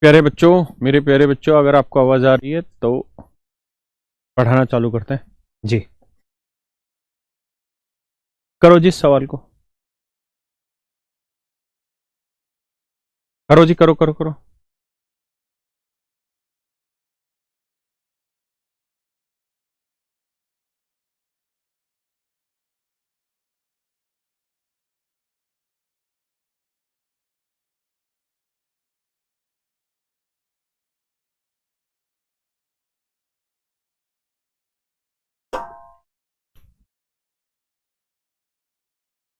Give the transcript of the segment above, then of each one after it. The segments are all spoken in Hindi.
प्यारे बच्चों, मेरे प्यारे बच्चों, अगर आपको आवाज आ रही है तो पढ़ाना चालू करते हैं जी। करो जी, सवाल को करो जी, करो करो करो।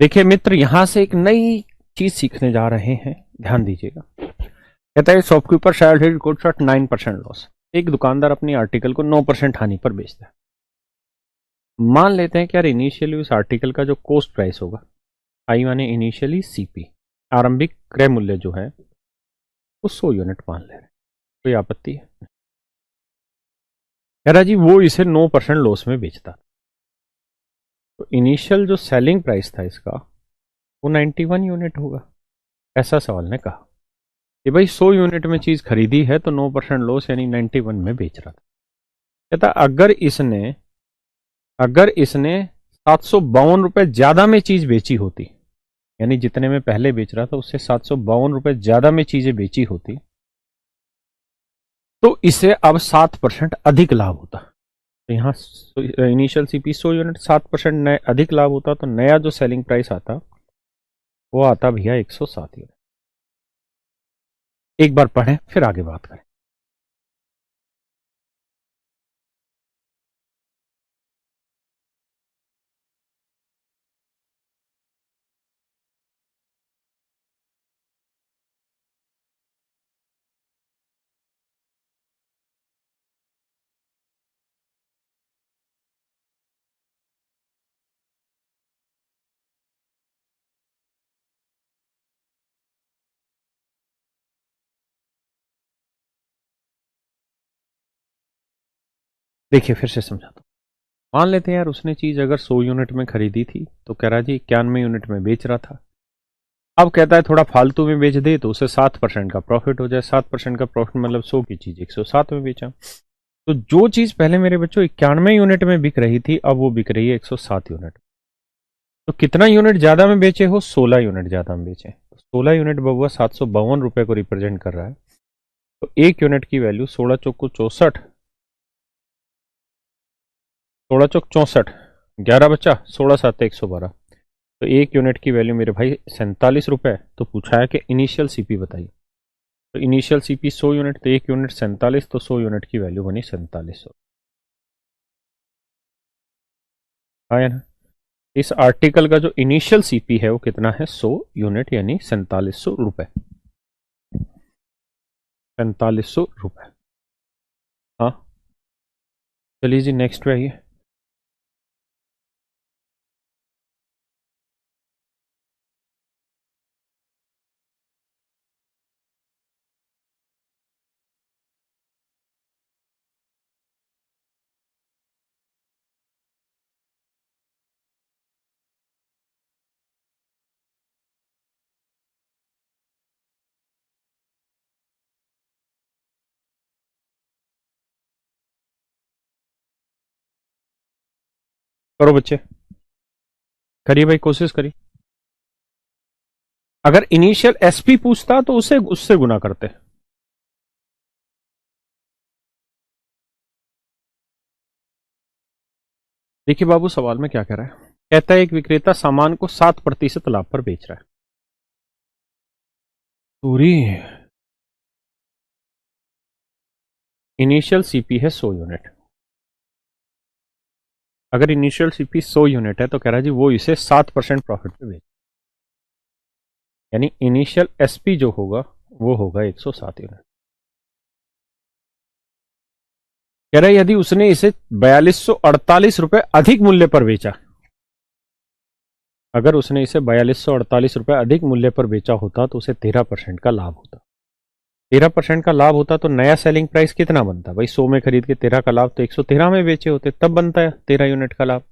देखिए मित्र, यहां से एक नई चीज सीखने जा रहे हैं, ध्यान दीजिएगा। कहता है शॉपकीपर शायद रिकॉर्ड शॉट 9% लॉस। एक दुकानदार अपनी आर्टिकल को 9% हानि पर बेचता है। मान लेते हैं कि यार इनिशियली उस आर्टिकल का जो कॉस्ट प्राइस होगा, आई माने इनिशियली सीपी, आरंभिक क्रय मूल्य जो है वो 100 यूनिट मान ले रहे हैं। कोई आपत्ति है? कह रहा जी वो इसे 9% लॉस में बेचता। तो इनिशियल जो सेलिंग प्राइस था इसका वो 91 यूनिट होगा, ऐसा सवाल ने कहा कि भाई 100 यूनिट में चीज खरीदी है तो 9% लॉस यानी 91 में बेच रहा था। कहता अगर इसने 752 रुपए ज्यादा में चीज बेची होती, यानी जितने में पहले बेच रहा था उससे 752 रुपए ज्यादा में चीजें बेची होती, तो इसे अब 7% अधिक लाभ होता। तो यहाँ इनिशियल सीपी 100 यूनिट, 7% अधिक लाभ होता, तो नया जो सेलिंग प्राइस आता वो आता भैया 107 यूनिट। एक बार पढ़ें फिर आगे बात करें। देखिए फिर से समझाता हूं। मान लेते हैं यार उसने चीज अगर 100 यूनिट में खरीदी थी तो कह रहा जी 91 यूनिट में बेच रहा था। अब कहता है थोड़ा फालतू में बेच दे तो उसे 7% का प्रॉफिट हो जाए। 7% का प्रॉफिट मतलब 100 की चीज 107 में बेचा। तो जो चीज पहले मेरे बच्चों 91 यूनिट में बिक रही थी अब वो बिक रही है 107 यूनिट। तो कितना यूनिट ज्यादा में बेचे हो? 16 यूनिट ज्यादा में बेचे। तो 16 यूनिट बबुआ 752 रुपए को रिप्रेजेंट कर रहा है। तो एक यूनिट की वैल्यू 16 चौक को 64, 16 चौक 64, 11 बचा, 16 7 112। तो एक यूनिट की वैल्यू मेरे भाई 47 रुपए। तो पूछा है कि इनिशियल सीपी बताइए। तो इनिशियल सीपी 100 यूनिट, तो एक यूनिट 47, तो 100 यूनिट की वैल्यू बनी 4700। हाँ या ना? इस आर्टिकल का जो इनिशियल सीपी है वो कितना है? 100 यूनिट यानी 4700 रुपए। 4700 रुपए। हाँ चलिए जी, नेक्स्ट पे आइए। करो बच्चे, करिए भाई, कोशिश करिए। अगर इनिशियल एसपी पूछता तो उसे उससे गुना करते। देखिए बाबू सवाल में क्या कह रहा है। कहता है एक विक्रेता सामान को 7% लाभ पर बेच रहा है। पूरी इनिशियल सीपी है 100 यूनिट। अगर इनिशियल सीपी 100 यूनिट है तो कह रहा है जी वो इसे 7% प्रॉफिट पे बेच, यानी इनिशियल एसपी जो होगा वो होगा 107 यूनिट। कह रहा है यदि उसने इसे 4248 रुपए अधिक मूल्य पर बेचा, अगर उसने इसे 4248 रुपए अधिक मूल्य पर बेचा होता तो उसे 13% का लाभ होता। 13% का लाभ होता तो नया सेलिंग प्राइस कितना बनता भाई? 100 में खरीद के 13 का लाभ तो 113 में बेचे होते, तब बनता है 13 यूनिट का लाभ।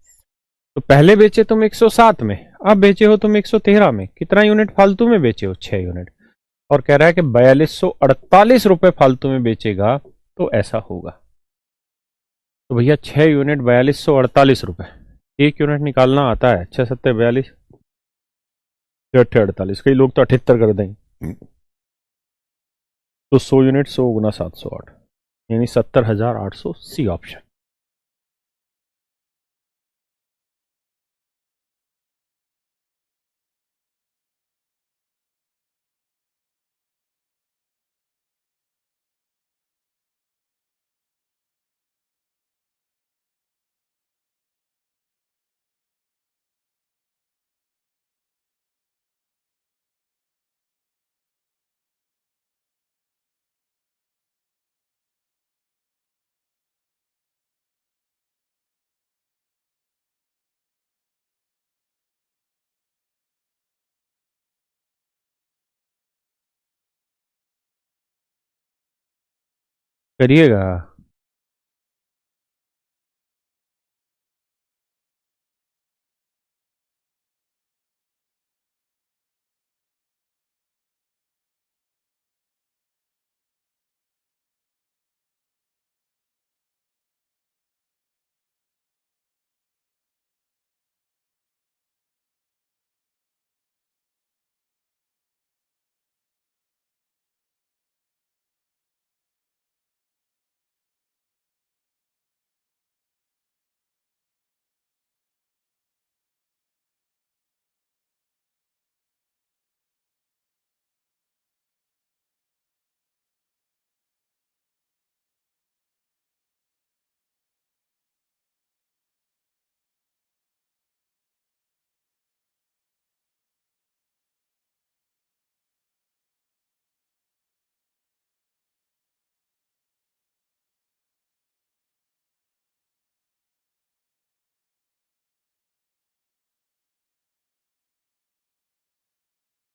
तो पहले बेचे तुम 107 में, अब बेचे हो तुम 113 में। कितना यूनिट फालतू में बेचे हो? 6 यूनिट। और कह रहा है कि 4248 रुपए फालतू में बेचेगा तो ऐसा होगा। तो भैया 6 यूनिट 4248 रुपए, एक यूनिट निकालना आता है, 6 7 42, 6 कई लोग तो 78 कर देंगे। तो 100 यूनिट 100 × 708 यानी 70,800, सी ऑप्शन। करिएगा।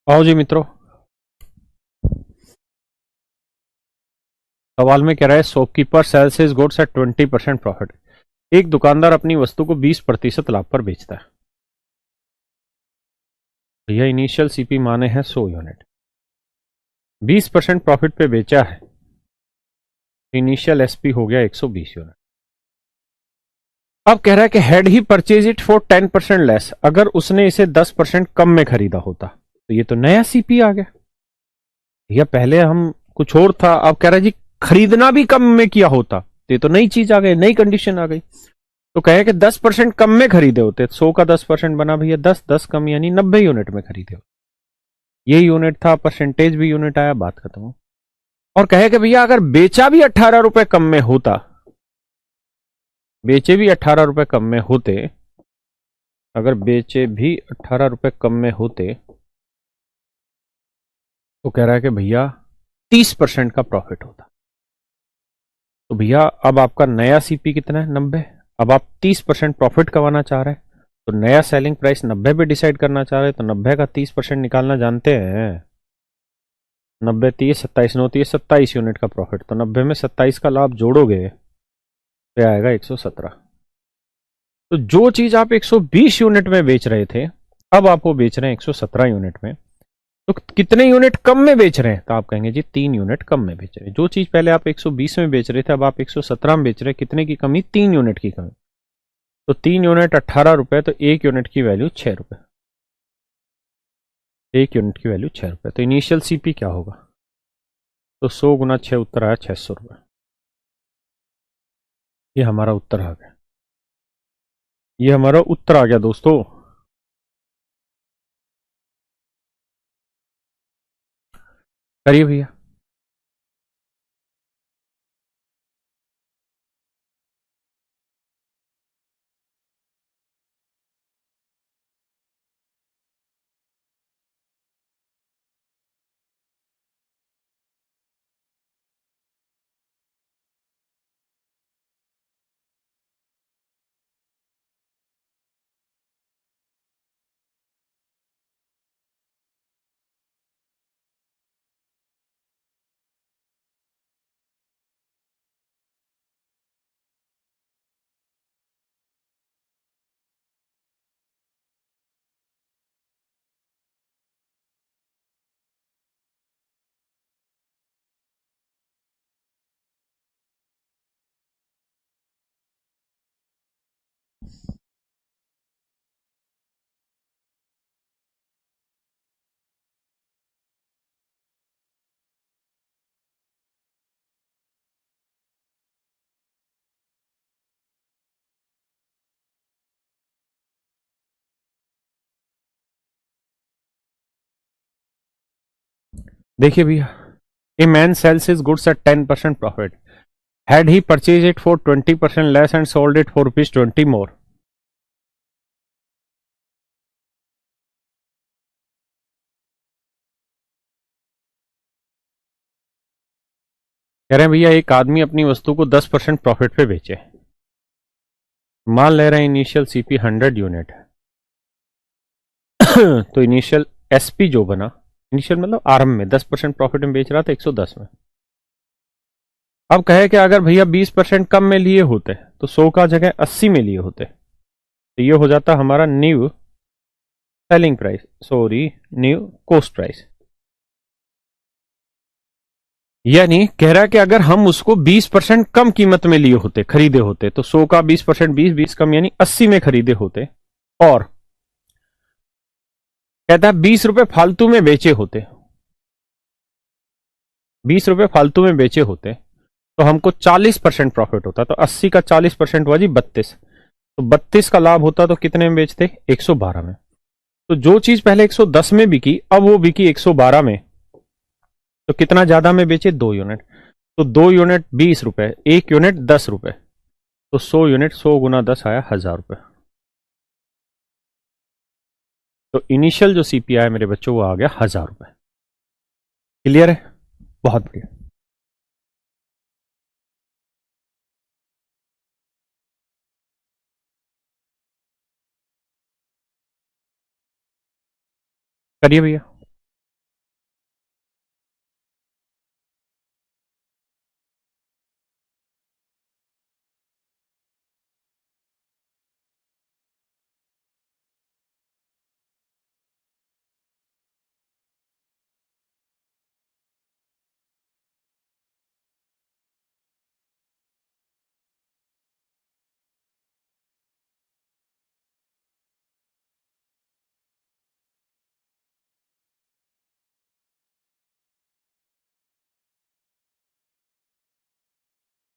आओ जी मित्रों, सवाल में कह रहा है shopkeeper sales his goods at 20% profit. एक दुकानदार अपनी वस्तु को 20% लाभ पर बेचता है। यह इनिशियल सीपी माने हैं 100 यूनिट, 20% प्रॉफिट पे बेचा है, इनिशियल एसपी हो गया 120 यूनिट। अब कह रहा है कि had he purchase it for 10% less, अगर उसने इसे 10% कम में खरीदा होता तो ये तो नया सीपी आ गया। भैया पहले हम कुछ और था, अब कह रहा है जी खरीदना भी कम में किया होता तो ये तो नई चीज आ गई, नई कंडीशन आ गई। तो कहे कि 10% कम में खरीदे होते, 100 का 10% बना भैया 10, 10 कम यानी 90 यूनिट में खरीदे होते। ये यूनिट था, परसेंटेज भी यूनिट आया, बात खत्म हो। और कहे कि भैया अगर बेचा भी 18 रुपए कम में होता, बेचे भी 18 रुपए कम में होते, अगर बेचे भी 18 रुपए कम में होते तो कह रहा है कि भैया 30% का प्रॉफिट होता। तो भैया अब आपका नया सीपी कितना है? 90। अब आप 30% प्रॉफिट कमाना चाह रहे हैं तो नया सेलिंग प्राइस 90 पे डिसाइड करना चाह रहे हैं, तो 90 का 30% निकालना जानते हैं। 90 30 27 9 30 27 यूनिट का प्रॉफिट, तो 90 में 27 का लाभ जोड़ोगे तो आएगा 117। तो जो चीज आप 120 यूनिट में बेच रहे थे, अब आप वो बेच रहे हैं 117 यूनिट में। तो कितने यूनिट कम में बेच रहे हैं? तो आप कहेंगे जी 3 यूनिट कम में बेच रहे हैं। जो चीज पहले आप 120 में बेच रहे थे, अब आप 117 में बेच रहे हैं, कितने की कमी? 3 यूनिट की कमी। तो 3 यूनिट 18 रुपए, तो 1 यूनिट की वैल्यू 6 रुपए। 1 यूनिट की वैल्यू 6 रुपए, तो इनिशियल सीपी क्या होगा? तो 100 × 6 उत्तर आया 600 रुपए। ये हमारा उत्तर आ गया, ये हमारा उत्तर आ गया दोस्तों। करिए भैया। देखिए भैया, a man sales his goods at 10% profit, had he purchase it for 20% less and sold it for ₹20 मोर। कह रहे हैं भैया, एक आदमी अपनी वस्तु को 10% प्रॉफिट पे बेचे, मान ले रहे हैं इनिशियल सीपी 100 यूनिट तो इनिशियल एसपी जो बना, इनिशियल मतलब आरंभ में 10% प्रॉफिट में बेच रहा था 110 में। अब कहे कि अगर भैया 20% कम में लिए होते तो 100 का जगह 80 में लिए होते, तो ये हो जाता हमारा new selling price, sorry new cost price. यानी कह रहा है कि अगर हम उसको 20% कम कीमत में लिए होते, खरीदे होते, तो 100 का 20%, 20 कम यानी 80 में खरीदे होते, और कहता है 20 रुपए फालतू में बेचे होते, 20 रुपए फालतू में बेचे होते तो हमको 40% प्रॉफिट होता। तो 80 का 40% हुआ जी 32, तो 32 का लाभ होता तो कितने में बेचते? 112 में। तो जो चीज पहले 110 में बिकी, अब वो बिकी 112 में, तो कितना ज्यादा में बेचे? 2 यूनिट। तो 2 यूनिट 20 रुपए, 1 यूनिट 10 रुपए, तो 100 यूनिट, 100 गुना 10 आया 1000 रुपए। तो इनिशियल जो सीपीआई मेरे बच्चों वो आ गया 1000 रुपए। क्लियर है? बहुत बढ़िया। करिए भैया।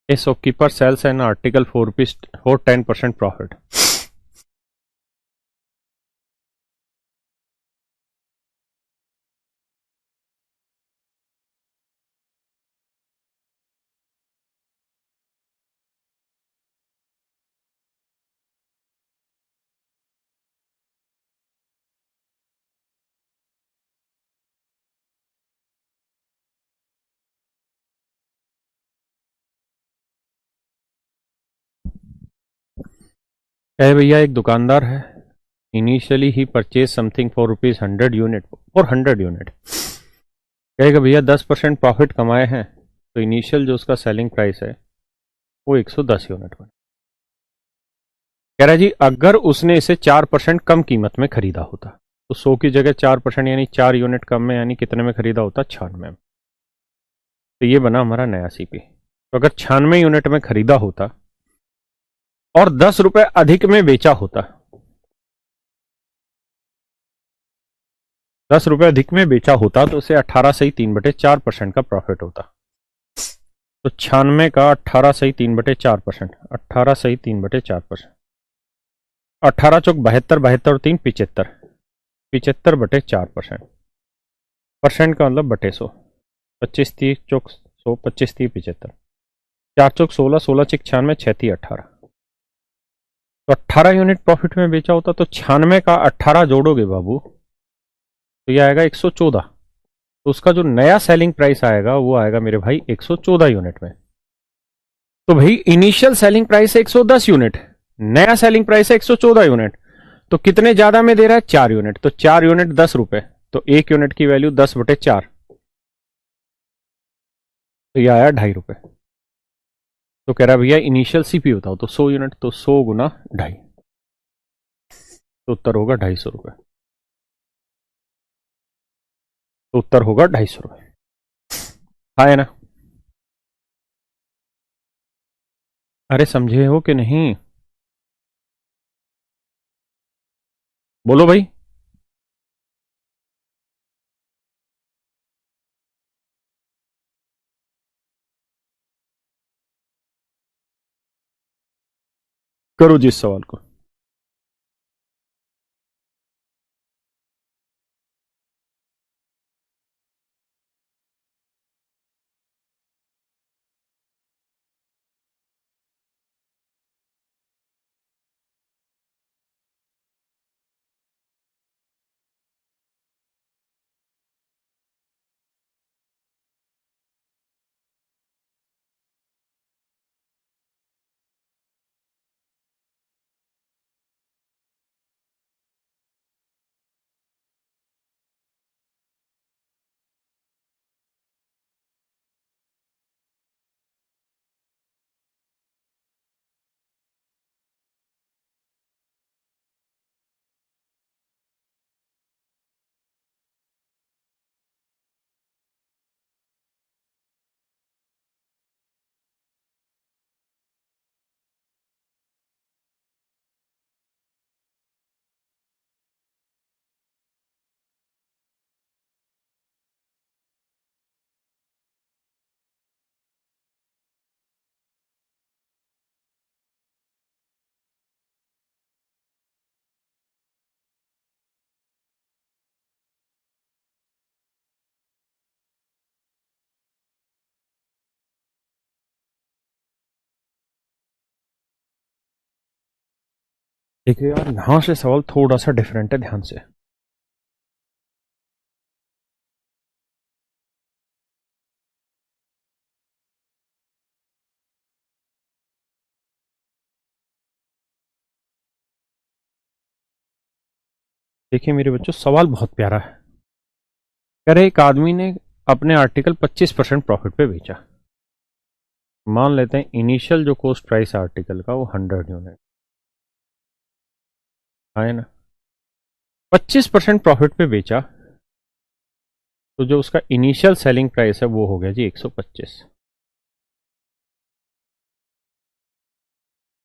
A shopkeeper sells an article for rupees for 10% profit. कहे भैया, एक दुकानदार है, initially he purchase something for ₹100 unit, for 100 unit. कहेगा भैया 10% प्रॉफिट कमाए हैं, तो इनिशियल जो उसका सेलिंग प्राइस है वो 110 यूनिट बना। कह रहा है जी, अगर उसने इसे 4% कम कीमत में खरीदा होता, तो 100 की जगह 4% यानी 4 यूनिट कम में, यानी कितने में खरीदा होता? 96 में। तो ये बना हमारा नया सीपी। तो अगर 96 यूनिट में खरीदा होता और 10 रुपए अधिक में बेचा होता, 10 रुपए अधिक में बेचा होता, तो उसे 18 सही 3/4% का प्रॉफिट होता। तो 96 का 18 सही 3/4%, 18 सही 3/4%, 18 चौक 72, 72 और 3 75, 75/4%। परसेंट का मतलब बटे 100, 25 30 चौक 100, 25 30 75, 4 चौक 16, 16 6 96, 6 3 18। तो 18 यूनिट प्रॉफिट में बेचा होता, तो 96 का 18 जोड़ोगे बाबू, तो ये आएगा 114। तो उसका जो नया सेलिंग प्राइस आएगा वो आएगा मेरे भाई 114 यूनिट में। तो भाई इनिशियल सेलिंग प्राइस है 110 यूनिट, नया सेलिंग प्राइस है 114 यूनिट, तो कितने ज्यादा में दे रहा है? 4 यूनिट। तो 4 यूनिट 10 रुपए, तो 1 यूनिट की वैल्यू 10/4, तो ये आया 2.5 रुपए। तो कह रहा है भैया इनिशियल सीपी बताओ, तो 100 यूनिट, तो 100 गुना 2.5, तो उत्तर होगा 250 रुपए। तो उत्तर होगा 250 रुपए। हाँ है ना? अरे समझे हो कि नहीं? बोलो भाई। करो जी इस सवाल को। देखिए यार, यहां से सवाल थोड़ा सा डिफरेंट है, ध्यान से। देखिए मेरे बच्चों, सवाल बहुत प्यारा है। कह रहे एक आदमी ने अपने आर्टिकल 25% प्रॉफिट पे बेचा। मान लेते हैं इनिशियल जो कॉस्ट प्राइस है आर्टिकल का वो 100 यूनिट है ना। 25% प्रॉफिट पे बेचा, तो जो उसका इनिशियल सेलिंग प्राइस है वो हो गया जी 125।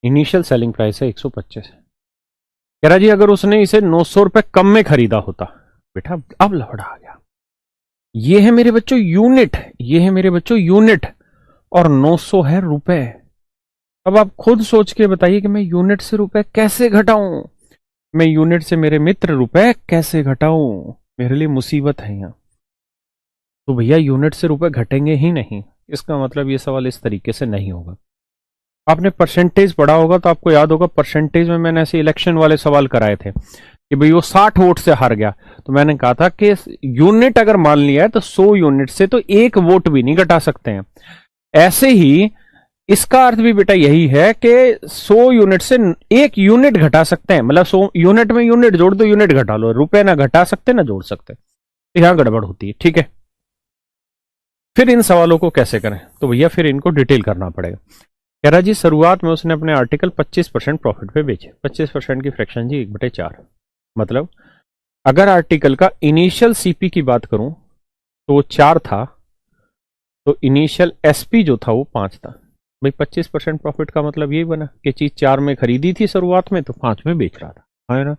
इनिशियल सेलिंग प्राइस है 125। कह रहा जी अगर उसने इसे 900 रुपए कम में खरीदा होता। बेटा अब लफड़ा आ गया। ये है मेरे बच्चों यूनिट, ये है मेरे बच्चों यूनिट, और 900 है रुपए। अब आप खुद सोच के बताइए कि मैं यूनिट से रुपए कैसे घटाऊं। मैं यूनिट से मेरे मित्र रुपए कैसे घटाऊं। मेरे लिए मुसीबत है यहां। तो भैया यूनिट से रुपए घटेंगे ही नहीं। इसका मतलब ये सवाल इस तरीके से नहीं होगा। आपने परसेंटेज पढ़ा होगा तो आपको याद होगा, परसेंटेज में मैंने ऐसे इलेक्शन वाले सवाल कराए थे कि भाई वो 60 वोट से हार गया, तो मैंने कहा था कि यूनिट अगर मान लिया है तो 100 यूनिट से तो एक वोट भी नहीं घटा सकते हैं। ऐसे ही इसका अर्थ भी बेटा यही है कि 100 यूनिट से एक यूनिट घटा सकते हैं, मतलब 100 यूनिट में यूनिट जोड़ दो, यूनिट घटा लो, रुपए ना घटा सकते ना जोड़ सकते। तो यहां गड़बड़ होती है, ठीक है। फिर इन सवालों को कैसे करें, तो भैया फिर इनको डिटेल करना पड़ेगा। कह रहा जी शुरुआत में उसने अपने आर्टिकल 25% प्रॉफिट पे बेचे। 25% की फ्रैक्शन जी 1/4। मतलब अगर आर्टिकल का इनिशियल सीपी की बात करूं तो वो 4 था, तो इनिशियल एसपी जो था वो 5 था। भाई 25% प्रॉफिट का मतलब यही बना कि चीज 4 में खरीदी थी शुरुआत में, तो 5 में बेच रहा था, है ना।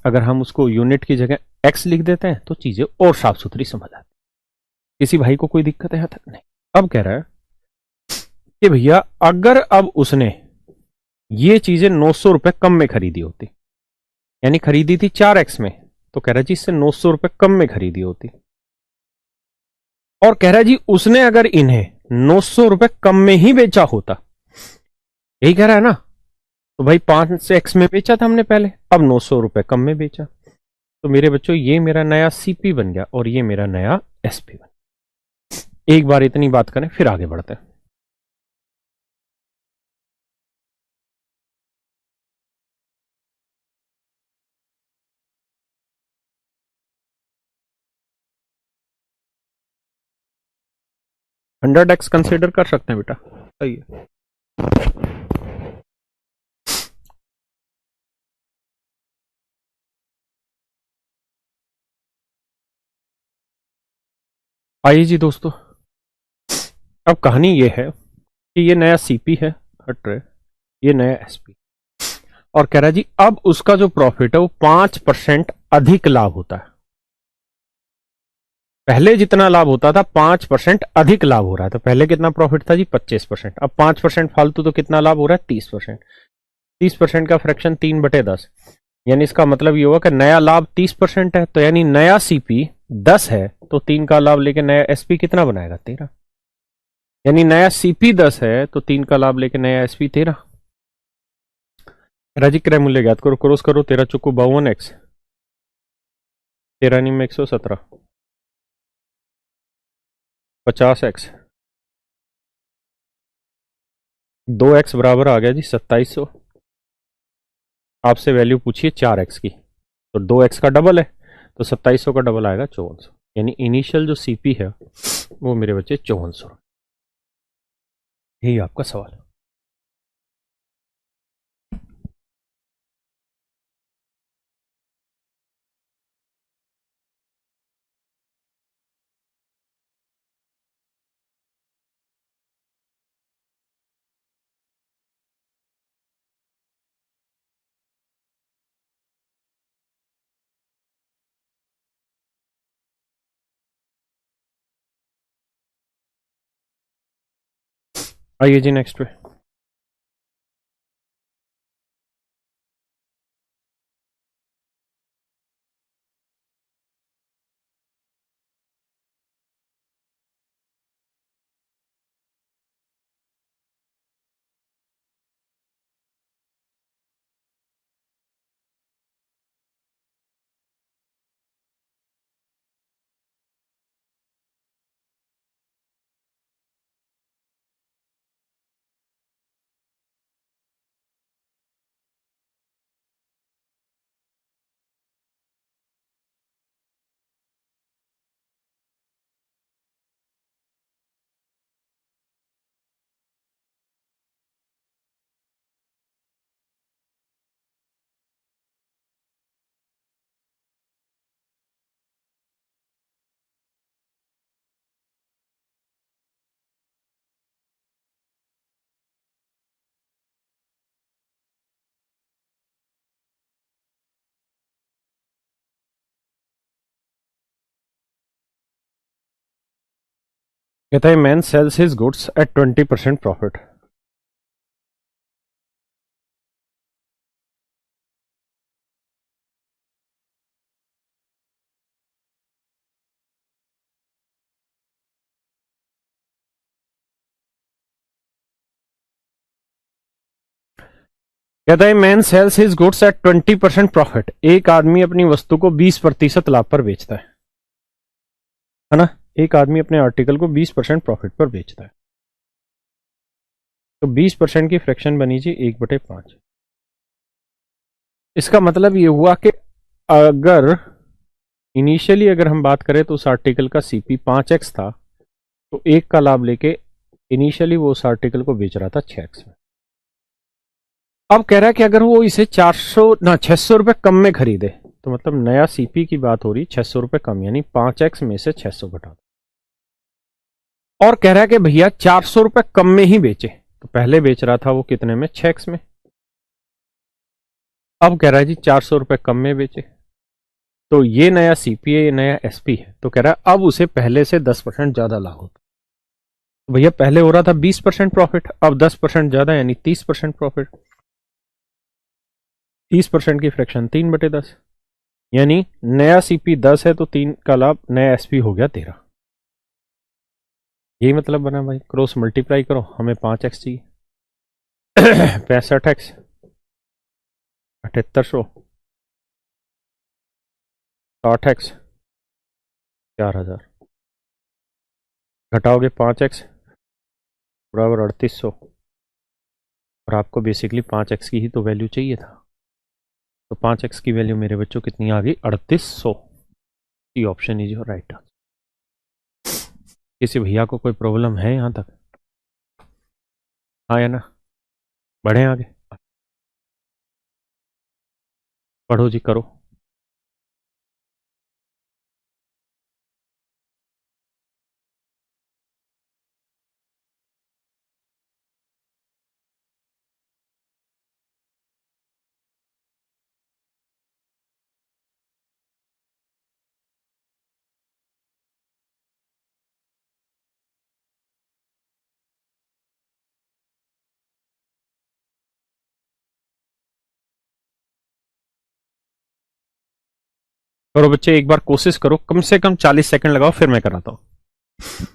अगर हम उसको यूनिट की जगह एक्स लिख देते हैं तो चीजें और साफ सुथरी समझ आती। किसी भाई को कोई दिक्कत है यहाँ तक? नहीं। अब कह रहा है कि भैया अगर अब उसने ये चीजें 900 रुपए कम में खरीदी होती, यानी खरीदी थी 4x में, तो कह रहा जी इससे 900 रुपए कम में खरीदी होती, और कह रहा जी उसने अगर इन्हें 900 रुपए कम में ही बेचा होता। यही कह रहा है ना। तो भाई 5x में बेचा था हमने पहले, अब 900 रुपए कम में बेचा, तो मेरे बच्चों ये मेरा नया सीपी बन गया और ये मेरा नया एसपी बन गया। एक बार इतनी बात करें फिर आगे बढ़ते हैं। 100x कंसिडर कर सकते हैं बेटा, सही है। आइए जी दोस्तों, अब कहानी ये है कि ये नया सीपी है, हट रहे, ये नया एसपी, और कह रहा है जी अब उसका जो प्रॉफिट है वो 5% अधिक लाभ होता है। पहले जितना लाभ होता था 5% अधिक लाभ हो रहा है। तो पहले कितना प्रॉफिट था जी 25%, अब 5% फालतू, तो कितना लाभ हो रहा है 30%। 30% का फ्रैक्शन 3/10, यानी इसका मतलब ये हुआ कि नया लाभ 30% है, तो यानी नया सीपी 10 है, तो 3 का लाभ लेके नया एसपी कितना बनाएगा 13। यानी नया सीपी 10 है तो 3 का लाभ लेके नया एसपी 13। राजी क्रय मूल्य ज्ञात करो, क्रॉस करो, 13 चुको 52x, 13 में 117, 50x, 2x बराबर आ गया जी 2700। आपसे वैल्यू पूछिए 4x की, तो 2x का डबल है, तो 2700 का डबल आएगा 5400। यानी इनिशियल जो सीपी है वो मेरे बच्चे 5400। यही आपका सवाल। आइए जी नेक्स्ट पे। कहता है man sales his goods at 20% profit. कहता है man sales his goods at 20% profit. एक आदमी अपनी वस्तु को 20% लाभ पर बेचता है ना। एक आदमी अपने आर्टिकल को 20% प्रॉफिट पर बेचता है, तो 20% की फ्रैक्शन बनी जी 1/5। इसका मतलब ये हुआ कि अगर इनिशियली अगर हम बात करें तो उस आर्टिकल का सीपी 5x था, तो एक का लाभ लेके इनिशियली वो उस आर्टिकल को बेच रहा था 6x में। अब कह रहा है कि अगर वो इसे 600 रुपए कम में खरीदे, तो मतलब नया सीपी की बात हो रही 600 रुपए कम, यानी 5x में से 600 घटा दो। और कह रहा है कि भैया 400 रुपए कम में ही बेचे, तो पहले बेच रहा था वो कितने में, 6x में। अब कह रहा है जी 400 रुपए कम में बेचे, तो ये नया सीपी है, ये नया एसपी है, तो कह रहा है अब उसे पहले से 10% ज्यादा लाभ होता। तो भैया पहले हो रहा था 20% प्रॉफिट, अब 10% ज्यादा यानी 30% प्रॉफिट। 30% की फ्रैक्शन 3/10, यानी नया सीपी 10 है तो 3 का लाभ, नया एसपी हो गया 13। यही मतलब बना भाई, क्रॉस मल्टीप्लाई करो, हमें 5x चाहिए। 65x 7800, 60x 4000, घटाओगे 5x बराबर 3800, और आपको बेसिकली 5x की ही तो वैल्यू चाहिए था। तो 5x की वैल्यू मेरे बच्चों कितनी आ गई, 3800। C option is your right answer. किसी भैया को कोई प्रॉब्लम है यहां तक? हाँ या ना? बढ़े आगे, पढ़ो जी, करो। करो बच्चे, एक बार कोशिश करो, कम से कम 40 सेकंड लगाओ, फिर मैं कराता हूं।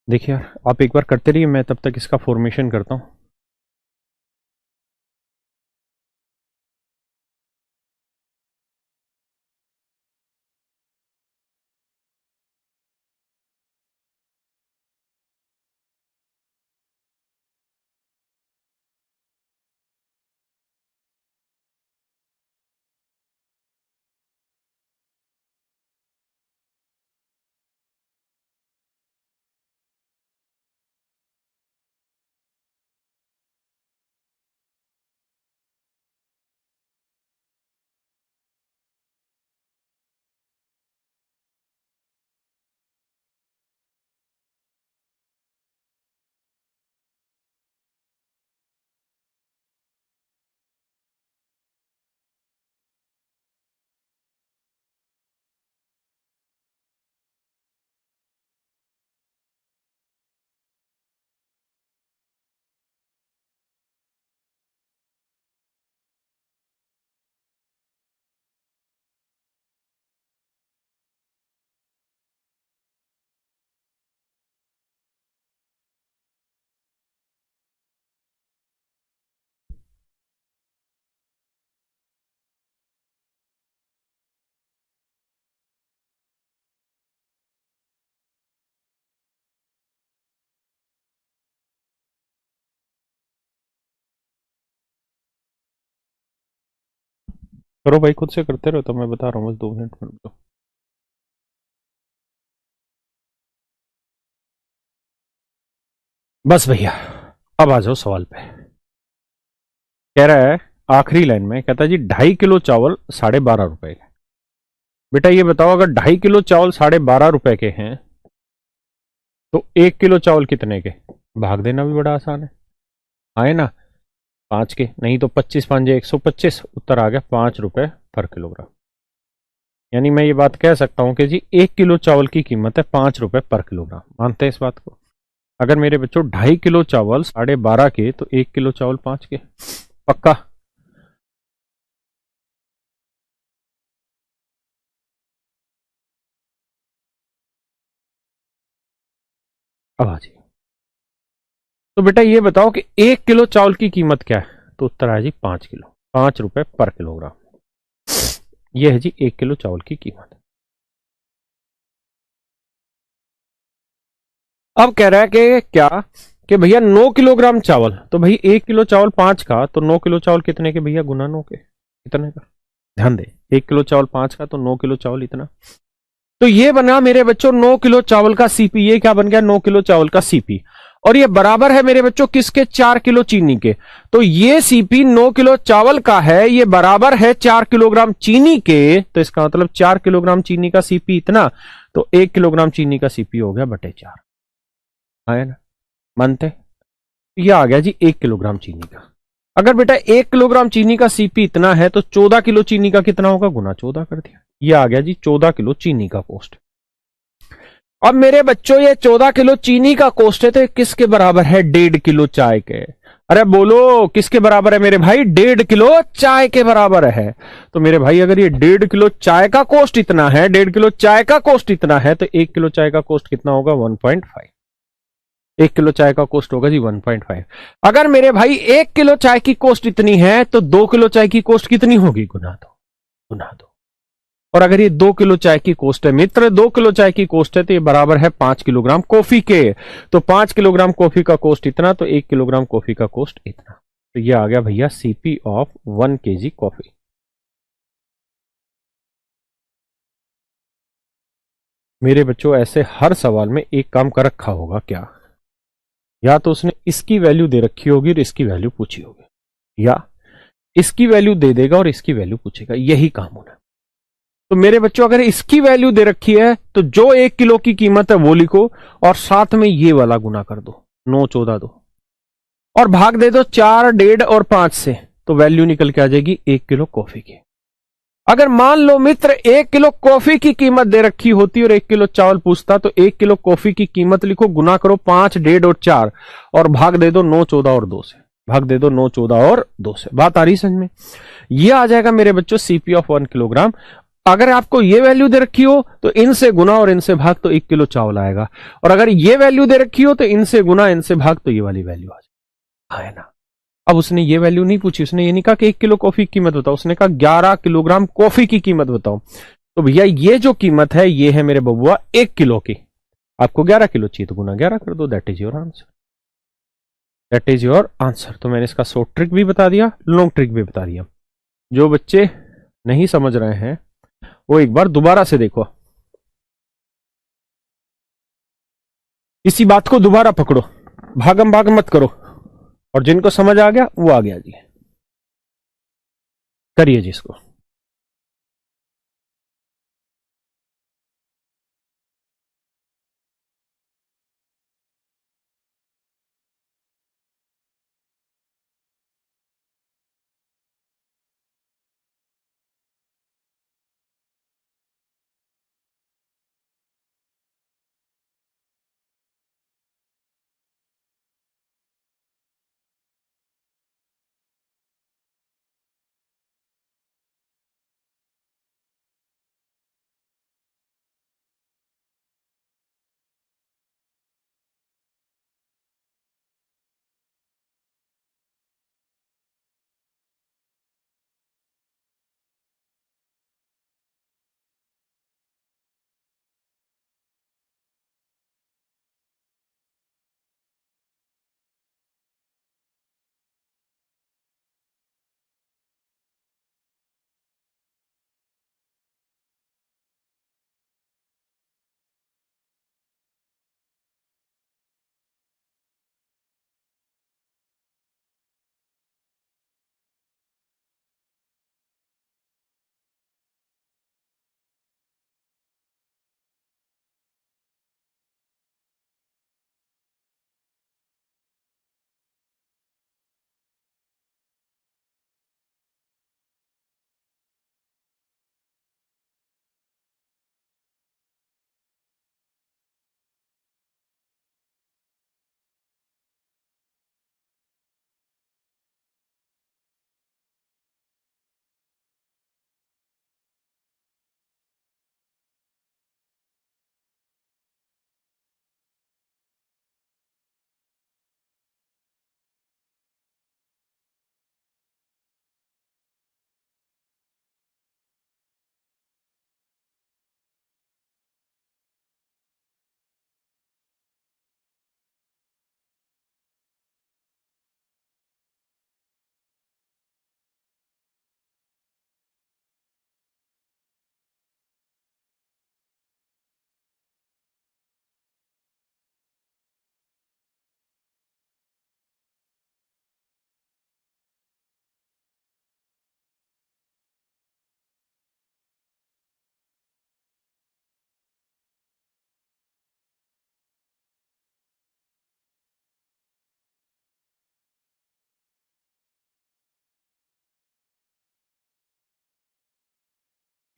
देखिए यार, आप एक बार करते रहिए, मैं तब तक इसका फॉर्मेशन करता हूं। करो भाई, खुद से करते रहो, तो मैं बता रहा हूँ, बस 2 मिनट में रुको। बस भैया, अब आ जाओ सवाल पे। कह रहा है आखिरी लाइन में, कहता है जी 2.5 किलो चावल 12.5 रुपए के। बेटा ये बताओ, अगर 2.5 किलो चावल 12.5 रुपए के हैं, तो 1 किलो चावल कितने के? भाग देना भी बड़ा आसान है, आए ना? 5 के, नहीं तो 25 5 125, उत्तर आ गया 5 रुपए पर किलोग्राम। यानी मैं ये बात कह सकता हूं कि जी 1 किलो चावल की कीमत है 5 रुपए पर किलोग्राम। मानते हैं इस बात को? अगर मेरे बच्चों 2.5 किलो चावल 12.5 के, तो 1 किलो चावल 5 के। पक्का? अब आ जाइए। तो बेटा ये बताओ कि 1 किलो चावल की कीमत क्या है? तो उत्तर है जी 5 किलो, 5 रुपए पर किलोग्राम। ये है जी 1 किलो चावल की कीमत। अब कह रहा है कि क्या, कि भैया 9 किलोग्राम चावल, तो भाई 1 किलो चावल 5 का, तो 9 किलो चावल कितने के भैया? गुना 9 के, कितने का? ध्यान दे, 1 किलो चावल 5 का, तो 9 किलो चावल इतना। तो ये बना मेरे बच्चों 9 किलो चावल का सीपी। ये क्या बन गया? 9 किलो चावल का सीपी। और ये बराबर है मेरे बच्चों किसके? 4 किलो चीनी के। तो ये सीपी 9 किलो चावल का है, ये बराबर है 4 किलोग्राम चीनी के। तो इसका मतलब 4 किलोग्राम चीनी का सीपी इतना, तो 1 किलोग्राम चीनी का सीपी हो गया बटे 4। है ना? मानते? ये आ गया जी 1 किलोग्राम चीनी का। अगर बेटा 1 किलोग्राम चीनी का सीपी इतना है, तो 14 किलो चीनी का कितना होगा? गुना 14 कर दिया। ये आ गया जी 14 किलो चीनी का कॉस्ट। अब मेरे बच्चों ये 14 किलो चीनी का कॉस्ट है, तो किसके बराबर है? 1.5 किलो चाय के। अरे बोलो किसके बराबर है मेरे भाई? 1.5 किलो चाय के बराबर है। तो मेरे भाई अगर ये 1.5 किलो चाय का कॉस्ट इतना है, 1.5 किलो चाय का कॉस्ट इतना है, तो 1 किलो चाय का कॉस्ट कितना होगा? 1.5। 1 किलो चाय का कॉस्ट होगा जी 1.5। अगर मेरे भाई 1 किलो चाय की कॉस्ट इतनी है, तो 2 किलो चाय की कॉस्ट कितनी होगी? गुना दो, गुना दो। और अगर ये 2 किलो चाय की कोस्ट है मित्र, 2 किलो चाय की कोस्ट है, तो ये बराबर है 5 किलोग्राम कॉफी के। तो 5 किलोग्राम कॉफी का कोस्ट इतना, तो 1 किलोग्राम कॉफी का कोस्ट इतना। तो ये आ गया भैया सीपी ऑफ 1 kg कॉफी। मेरे बच्चों ऐसे हर सवाल में एक काम कर रखा होगा क्या? या तो उसने इसकी वैल्यू दे रखी होगी और इसकी वैल्यू पूछी होगी, या इसकी वैल्यू दे देगा और इसकी वैल्यू पूछेगा। यही काम होना। तो मेरे बच्चों अगर इसकी वैल्यू दे रखी है, तो जो 1 किलो की कीमत है वो लिखो, और साथ में ये वाला गुना कर दो, 9 14 दो, और भाग दे दो 4 1.5 और 5 से, तो वैल्यू निकल के आ जाएगी 1 किलो कॉफी की। अगर मान लो मित्र 1 किलो कॉफी की कीमत दे रखी होती और 1 किलो चावल पूछता, तो 1 किलो कॉफी की कीमत लिखो, गुना करो 5 1.5 और 4, और भाग दे दो 9 14 और 2 से। भाग दे दो 9 14 और 2 से। बात आ रही समझ में? यह आ जाएगा मेरे बच्चों सीपी ऑफ 1 किलोग्राम। अगर आपको ये वैल्यू दे रखी हो, तो इनसे गुना और इनसे भाग, तो 1 किलो चावल आएगा। और अगर ये वैल्यू दे रखी हो, तो इनसे गुना इनसे भाग, तो ये वाली वैल्यू आ जाए, है ना? अब उसने ये वैल्यू नहीं पूछी, उसने ये नहीं कहा कि 1 किलो कॉफी की कीमत बताओ, उसने कहा 11 किलोग्राम कॉफी की कीमत बताओ। तो भैया ये जो कीमत है, ये है मेरे बबुआ 1 किलो की। आपको 11 किलो चाहिए, तो गुना 11 कर दो, that is your answer. That is your answer. तो मैंने इसका शॉर्ट ट्रिक भी बता दिया, लॉन्ग ट्रिक भी बता दिया। जो बच्चे नहीं समझ रहे हैं, वो एक बार दोबारा से देखो, इसी बात को दोबारा पकड़ो, भागम भाग मत करो। और जिनको समझ आ गया वो आ गया जी, करिए जिसको।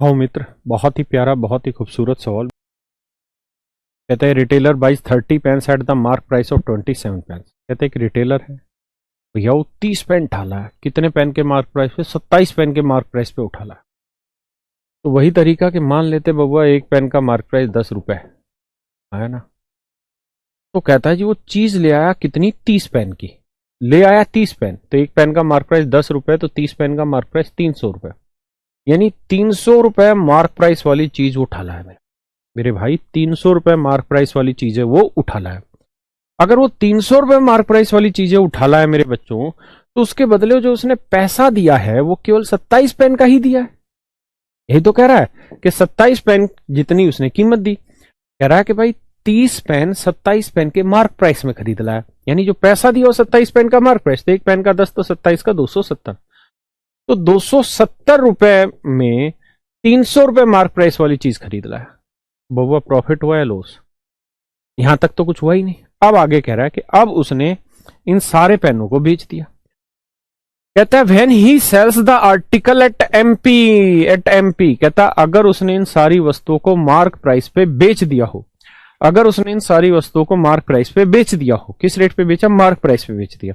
भाव मित्र, बहुत ही प्यारा, बहुत ही खूबसूरत सवाल। कहते हैं retailer buys 30 pens at the mark price of 27 pens. कहते हैं कि रिटेलर है भैया, वो 30 पेन ढाला है, कितने पेन के मार्क प्राइस पे? 27 पेन के मार्क प्राइस पे उठाला है। तो वही तरीका कि मान लेते बबुआ एक पेन का मार्क प्राइस 10 रुपए है ना, तो कहता है जी वो चीज ले आया कितनी? 30 पेन की ले आया, 30 पेन, तो एक पेन का मार्क प्राइस 10 रुपए, तो 30 पेन का मार्क प्राइस 300 रुपए, यानी 300 रुपए मार्क प्राइस वाली चीज वो उठाला है मेरे भाई। 300 रुपए मार्क प्राइस वाली चीजें वो उठाला है। अगर वो 300 रुपए मार्क प्राइस वाली चीजें उठाला है मेरे बच्चों, तो उसके बदले जो उसने पैसा दिया है वो केवल 27 पेन का ही दिया है। यही तो कह रहा है कि 27 पेन जितनी उसने कीमत दी, कह रहा है कि भाई 30 पेन 27 पेन के मार्क प्राइस में खरीद लाया, यानी जो पैसा दिया वो 27 पेन का मार्क प्राइस, तो एक पेन का 10 तो 27 का 270, तो 270 रुपए में 300 रुपए मार्क प्राइस वाली चीज खरीद लाया। बबुआ प्रॉफिट हुआ या लॉस? यहां तक तो कुछ हुआ ही नहीं। अब आगे कह रहा है कि अब उसने इन सारे पेनों को बेच दिया। कहता है when he sells the article at MP, कहता अगर उसने इन सारी वस्तुओं को मार्क प्राइस पे बेच दिया हो, अगर उसने इन सारी वस्तुओं को मार्क प्राइस पे बेच दिया हो, किस रेट पे बेचा? मार्क प्राइस पे बेच दिया।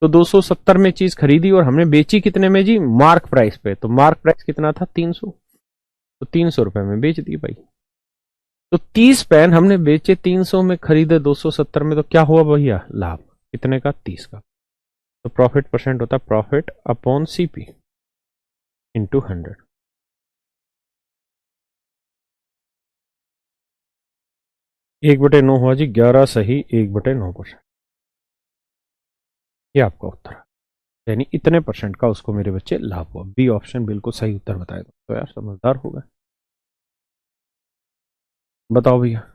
तो 270 में चीज खरीदी और हमने बेची कितने में जी? मार्क प्राइस पे। तो मार्क प्राइस कितना था? 300, तो 300 रुपए में बेच दी भाई। तो 30 पेन हमने बेचे 300 में, खरीदे 270 में, तो क्या हुआ भैया? लाभ कितने का? 30 का। तो प्रॉफिट परसेंट होता है प्रॉफिट अपॉन सीपी इंटू 100। एक बटे 9 हुआ जी 11 सही 1/9%। ये आपका उत्तर है, यानी इतने परसेंट का उसको मेरे बच्चे लाभ हुआ। बी ऑप्शन बिल्कुल सही उत्तर बताएगा। तो यार समझदार हो गए। बताओ भैया।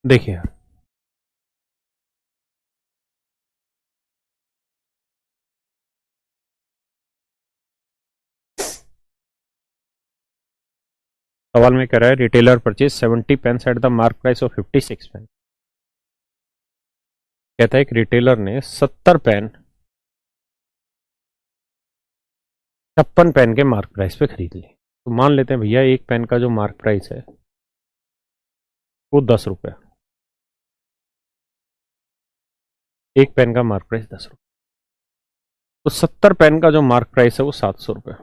देखिए यार, सवाल में कह रहा है retailer purchase 70 pens at the mark price of 56 pen. कहता है कि रिटेलर ने 70 पेन 56 पेन के मार्क प्राइस पे खरीद ली। तो मान लेते हैं भैया एक पेन का जो मार्क प्राइस है वो 10 रुपए, एक पेन का मार्क प्राइस 10 रुपए, तो 70 पेन का जो मार्क प्राइस है वो 700 रुपए।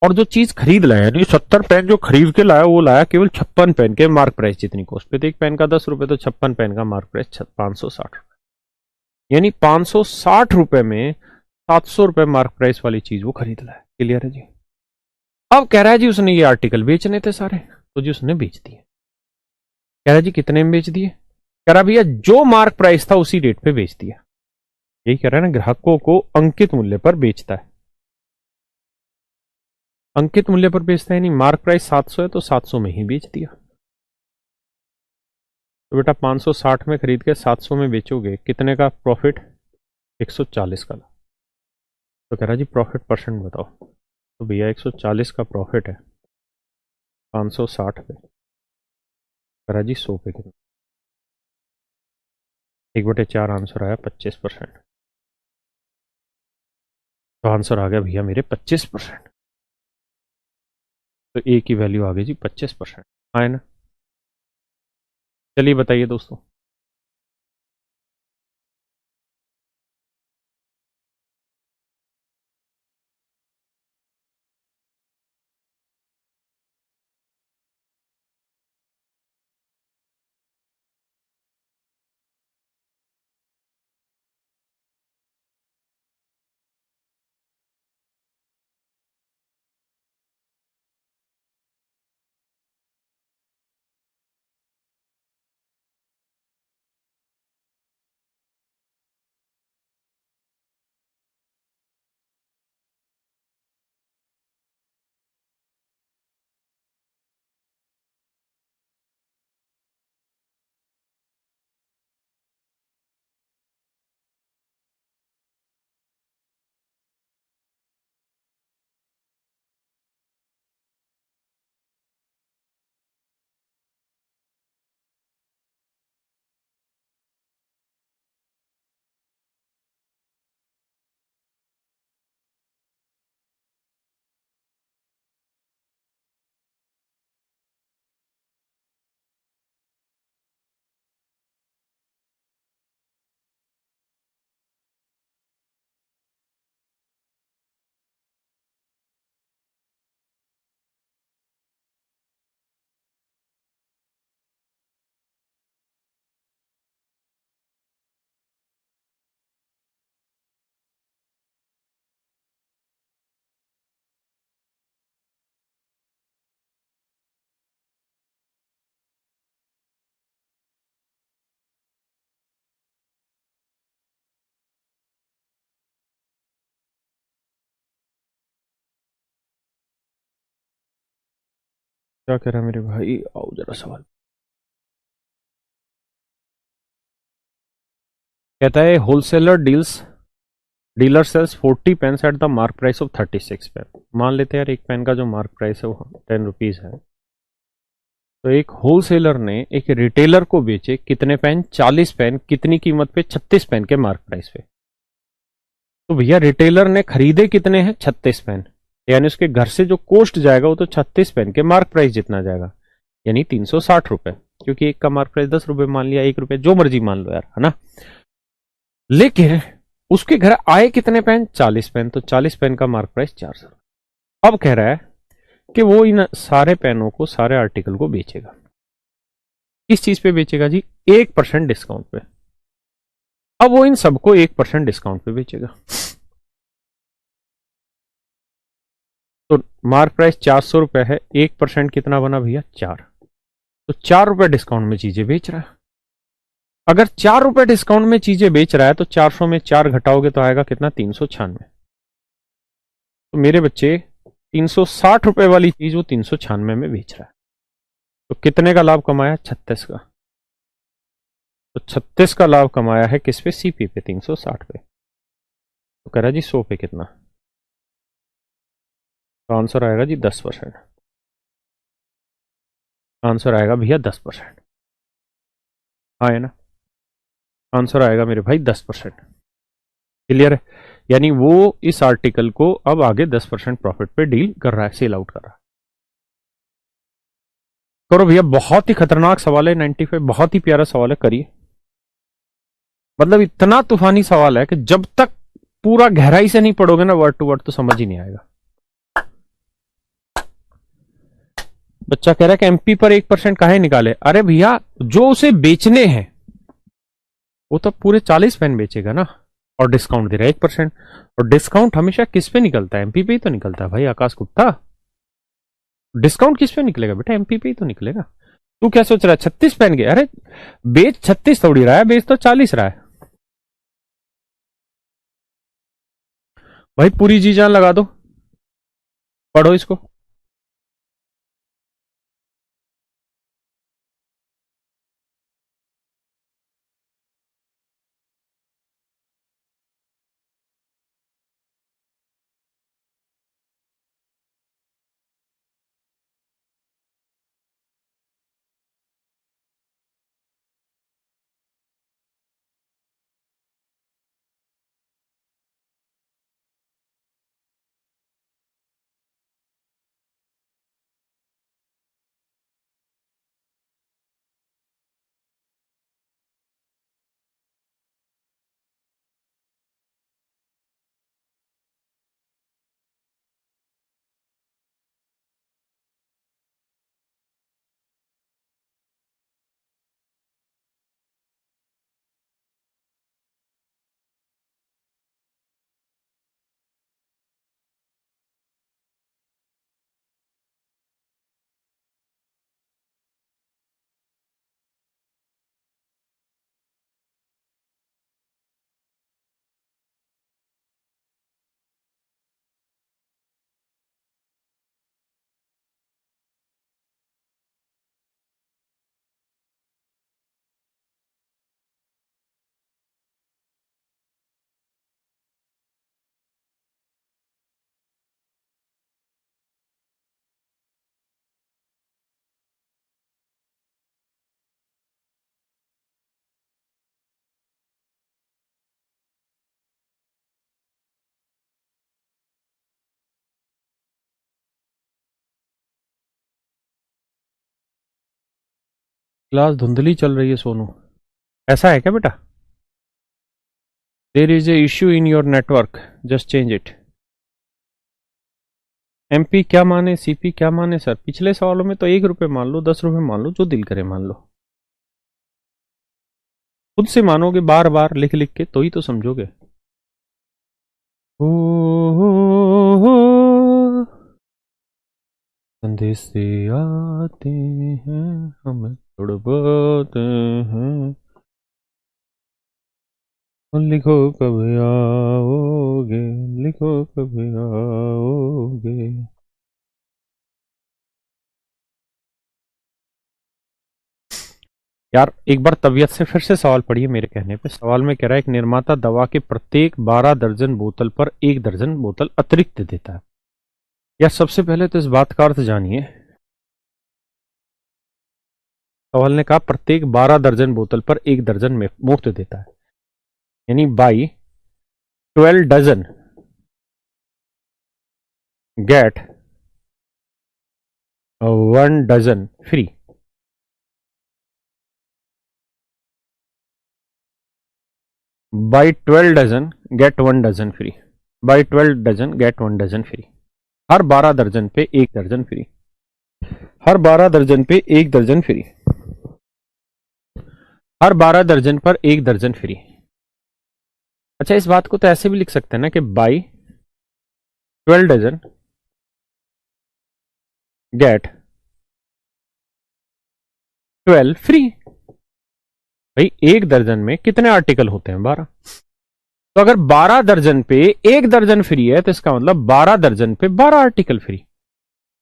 और जो चीज खरीद लाया, यानी 70 पेन जो खरीद के लाया वो लाया केवल 56 पेन के मार्क प्राइस जितनी कॉस्ट पे। तो एक पेन का 10 रुपए, तो 56 पेन का मार्क प्राइस 560 रुपए, यानी 560 रुपए में ₹700 मार्क प्राइस वाली चीज वो खरीद लाया। क्लियर है जी। अब कह रहा है जी उसने ये आर्टिकल बेचने थे सारे, तो जी उसने बेच दिए। कह रहा है जी कितने में बेच दिए? कह रहा भैया जो मार्क प्राइस था उसी रेट पे बेच दिया। यही कह रहा है ना, ग्राहकों को अंकित मूल्य पर बेचता है। अंकित मूल्य पर बेचता है, यानी मार्क प्राइस 700 है तो 700 में ही बेच दिया। तो बेटा 560 में खरीद के 700 में बेचोगे, कितने का प्रॉफिट? 140 का। तो कह रहा जी प्रॉफिट परसेंट बताओ। तो भैया 140 का प्रॉफिट है 560 पे, कह रहा जी 100 पे कितना? 1/4 आंसर आया 25%। तो आंसर आ गया भैया मेरे 25%। तो ए की वैल्यू आ गई जी 25%। आए ना? चलिए बताइए दोस्तों। क्या कह रहा है मेरे भाई? आओ जरा सवाल। कहता है wholesaler dealer sells 40 pens at the mark price of 36 pen. मान लेते हैं यार एक पेन का जो मार्क प्राइस है वो 10 रुपीज है। तो एक होलसेलर ने एक रिटेलर को बेचे कितने पेन? 40 पेन। कितनी कीमत पे? 36 पेन के मार्क प्राइस पे। तो भैया रिटेलर ने खरीदे कितने हैं? 36 पेन। यानी उसके घर से जो कॉस्ट जाएगा वो तो 36 पेन के मार्क प्राइस जितना जाएगा, यानी 360 रुपए। क्योंकि एक का मार्क प्राइस 10 रुपए मान लिया, 1 रुपए जो मर्जी मान लो यार, है ना। लेकिन उसके घर आए कितने पेन? 40 पेन। तो 40 पेन का मार्क प्राइस 400। अब कह रहा है कि वो इन सारे पेनों को, सारे आर्टिकल को बेचेगा। किस चीज पे बेचेगा जी? 1% डिस्काउंट पे। अब वो इन सबको 1% डिस्काउंट पे बेचेगा। तो मार्क प्राइस 400 रुपए है, 1% कितना बना भैया? 4। तो 4 रुपए डिस्काउंट में चीजें बेच रहा है। अगर 4 रुपए डिस्काउंट में चीजें बेच रहा है तो 400 में 4 घटाओगे तो आएगा कितना? 396। तो मेरे बच्चे 360 रुपए वाली चीज वो 396 में बेच रहा है। तो कितने का लाभ कमाया? 36 का। तो 36 का लाभ कमाया है किस पे? सीपी पे, 360 पे। तो कह रहा जी 100 पे कितना? तो आंसर आएगा जी 10%। आंसर आएगा भैया 10%। हाँ है ना? आंसर आएगा मेरे भाई 10%। क्लियर है? यानी वो इस आर्टिकल को अब आगे 10% प्रॉफिट पे डील कर रहा है, सेल आउट कर रहा है। करो भैया, बहुत ही खतरनाक सवाल है 95, बहुत ही प्यारा सवाल है, करिए। मतलब इतना तूफानी सवाल है कि जब तक पूरा गहराई से नहीं पढ़ोगे ना वर्ड टू वर्ड तो समझ ही नहीं आएगा। बच्चा कह रहा है कि एमपी पर 1% काहे निकाले? अरे भैया जो उसे बेचने हैं वो तो पूरे 40 पेन बेचेगा ना। और डिस्काउंट दे रहा है 1%। और डिस्काउंट हमेशा किस पे निकलता है? एमपी पे ही तो निकलता है भाई आकाश गुप्ता। डिस्काउंट किस पे निकलेगा बेटा? एमपी पे ही तो निकलेगा। तू क्या सोच रहा है 36 पहन के? अरे बेच 36 थोड़ी रहा है, बेच तो 40 रहा है भाई। पूरी जी जान लगा दो, पढ़ो इसको। क्लास धुंधली चल रही है सोनू, ऐसा है क्या बेटा? There is a issue in your network, just change it. MP क्या माने, सीपी क्या माने सर? पिछले सवालों में तो 1 रुपए मान लो, 10 रुपए मान लो, जो दिल करे मान लो। खुद से मानोगे बार बार लिख लिख के तो ही तो समझोगे। संदेश से आते हैं हमें तड़पाते हैं, लिखो कब आओगे, लिखो कब आओगे। यार एक बार तबीयत से फिर से सवाल पढ़िए मेरे कहने पे। सवाल में कह रहा है एक निर्माता दवा के प्रत्येक 12 दर्जन बोतल पर 1 दर्जन बोतल अतिरिक्त देता है। यार सबसे पहले तो इस बात का अर्थ जानिए। सवाल ने कहा प्रत्येक 12 दर्जन बोतल पर 1 दर्जन में मुफ्त देता है, यानी buy 12 dozen get 1 dozen free. Buy 12 dozen get 1 dozen free. Buy 12 dozen get 1 dozen free. हर 12 दर्जन पे 1 दर्जन फ्री। हर 12 दर्जन पे 1 दर्जन फ्री। हर 12 दर्जन पर 1 दर्जन फ्री। अच्छा इस बात को तो ऐसे भी लिख सकते हैं ना कि बाई 12 डजन गेट 12 फ्री। भाई 1 दर्जन में कितने आर्टिकल होते हैं? 12। तो अगर 12 दर्जन पे 1 दर्जन फ्री है तो इसका मतलब 12 दर्जन पे 12 आर्टिकल फ्री।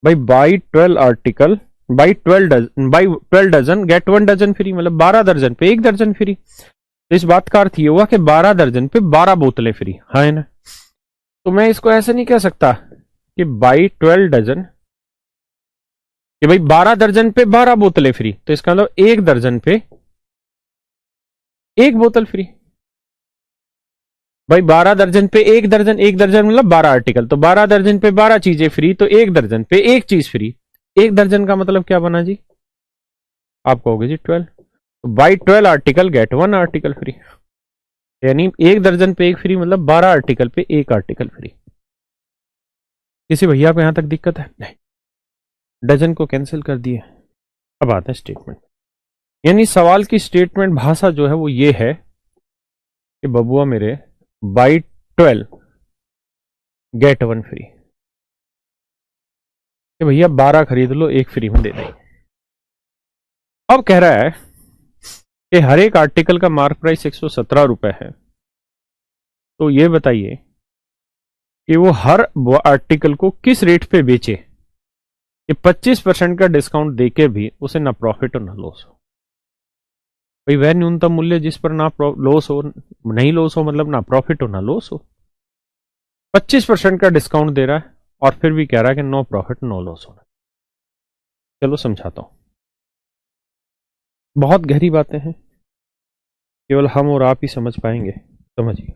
भाई buy 12 article buy 12 dozen get 1 dozen free, मतलब 12 दर्जन पे 1 दर्जन फ्री। तो इस बात का अर्थ ये हुआ कि 12 दर्जन पे 12 बोतलें फ्री, है ना? तो मैं इसको ऐसे नहीं कह सकता कि बाई 12 डजन, कि भाई 12 दर्जन पे 12 बोतलें फ्री, तो इसका मतलब 1 दर्जन पे 1 बोतल फ्री। भाई 12 दर्जन पे 1 दर्जन, 1 दर्जन मतलब 12 आर्टिकल, तो 12 दर्जन पे 12 चीजें फ्री, तो 1 दर्जन पे 1 चीज फ्री। 1 दर्जन का मतलब क्या बना जी? आप कहोगे जी 12। तो buy 12 article get 1 article free, यानी 1 दर्जन पे 1 फ्री मतलब 12 आर्टिकल पे 1 आर्टिकल फ्री। किसी भैया को यहां तक दिक्कत है? नहीं। डजन को कैंसिल कर दिए। अब आता है स्टेटमेंट, यानी सवाल की स्टेटमेंट भाषा जो है वो ये है कि बबुआ मेरे बाई 12 गेट 1 फ्री, कि भैया 12 खरीद लो, एक फ्री में दे देंगे। अब कह रहा है कि हर एक आर्टिकल का मार्क प्राइस 117 रुपए है, तो ये बताइए कि वो हर आर्टिकल को किस रेट पे बेचे कि 25% का डिस्काउंट देके भी उसे ना प्रॉफिट और ना लॉस हो। भाई वह न्यूनतम मूल्य जिस पर ना लॉस हो, नहीं लॉस हो, मतलब ना प्रॉफिट हो ना लॉस हो। 25% का डिस्काउंट दे रहा है और फिर भी कह रहा है कि नो प्रॉफिट नो लॉस होना। चलो समझाता हूं, बहुत गहरी बातें हैं, केवल हम और आप ही समझ पाएंगे। समझिए,